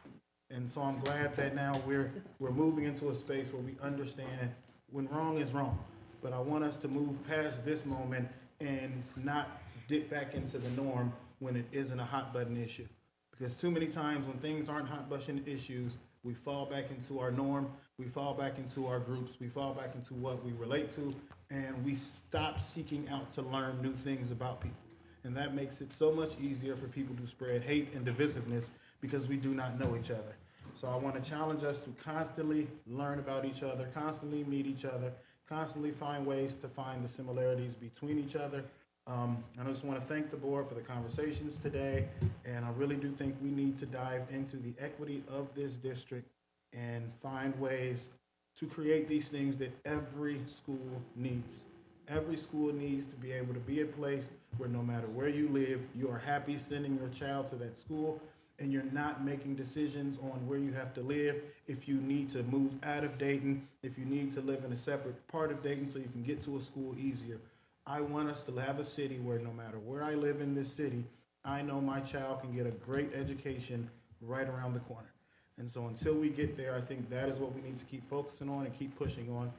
And so I'm glad that now we're moving into a space where we understand when wrong is wrong. But I want us to move past this moment and not dip back into the norm when it isn't a hot button issue. Because too many times when things aren't hot button issues, we fall back into our norm, we fall back into our groups, we fall back into what we relate to, and we stop seeking out to learn new things about people. And that makes it so much easier for people to spread hate and divisiveness because we do not know each other. So I want to challenge us to constantly learn about each other, constantly meet each other, constantly find ways to find the similarities between each other. And I just want to thank the board for the conversations today, and I really do think we need to dive into the equity of this district and find ways to create these things that every school needs. Every school needs to be able to be a place where no matter where you live, you are happy sending your child to that school, and you're not making decisions on where you have to live, if you need to move out of Dayton, if you need to live in a separate part of Dayton so you can get to a school easier. I want us to have a city where no matter where I live in this city, I know my child can get a great education right around the corner. And so until we get there, I think that is what we need to keep focusing on and keep pushing on.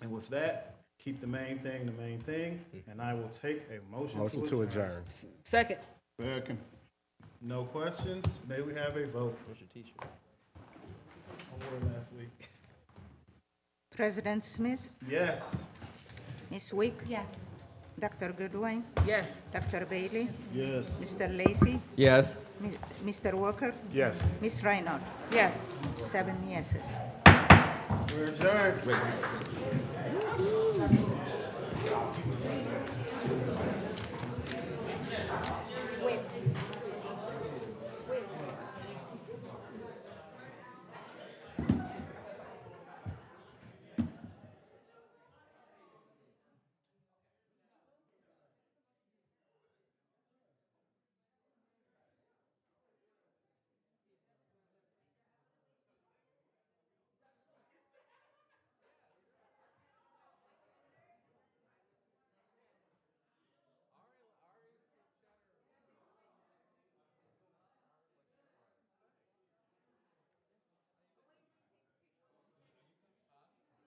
And with that, keep the main thing, and I will take a motion to adjourn. Second. Second. No questions? May we have a vote? Where's your teacher? I wore last week. President Smith, Yes. Ms. Wick, Yes. Dr. Goodwin, Yes. Dr. Bailey, Yes. Mr. Lacy, Yes. Mr. Walker, Yes. Ms. Reinhardt. Yes. 7 yeses. We're adjourned.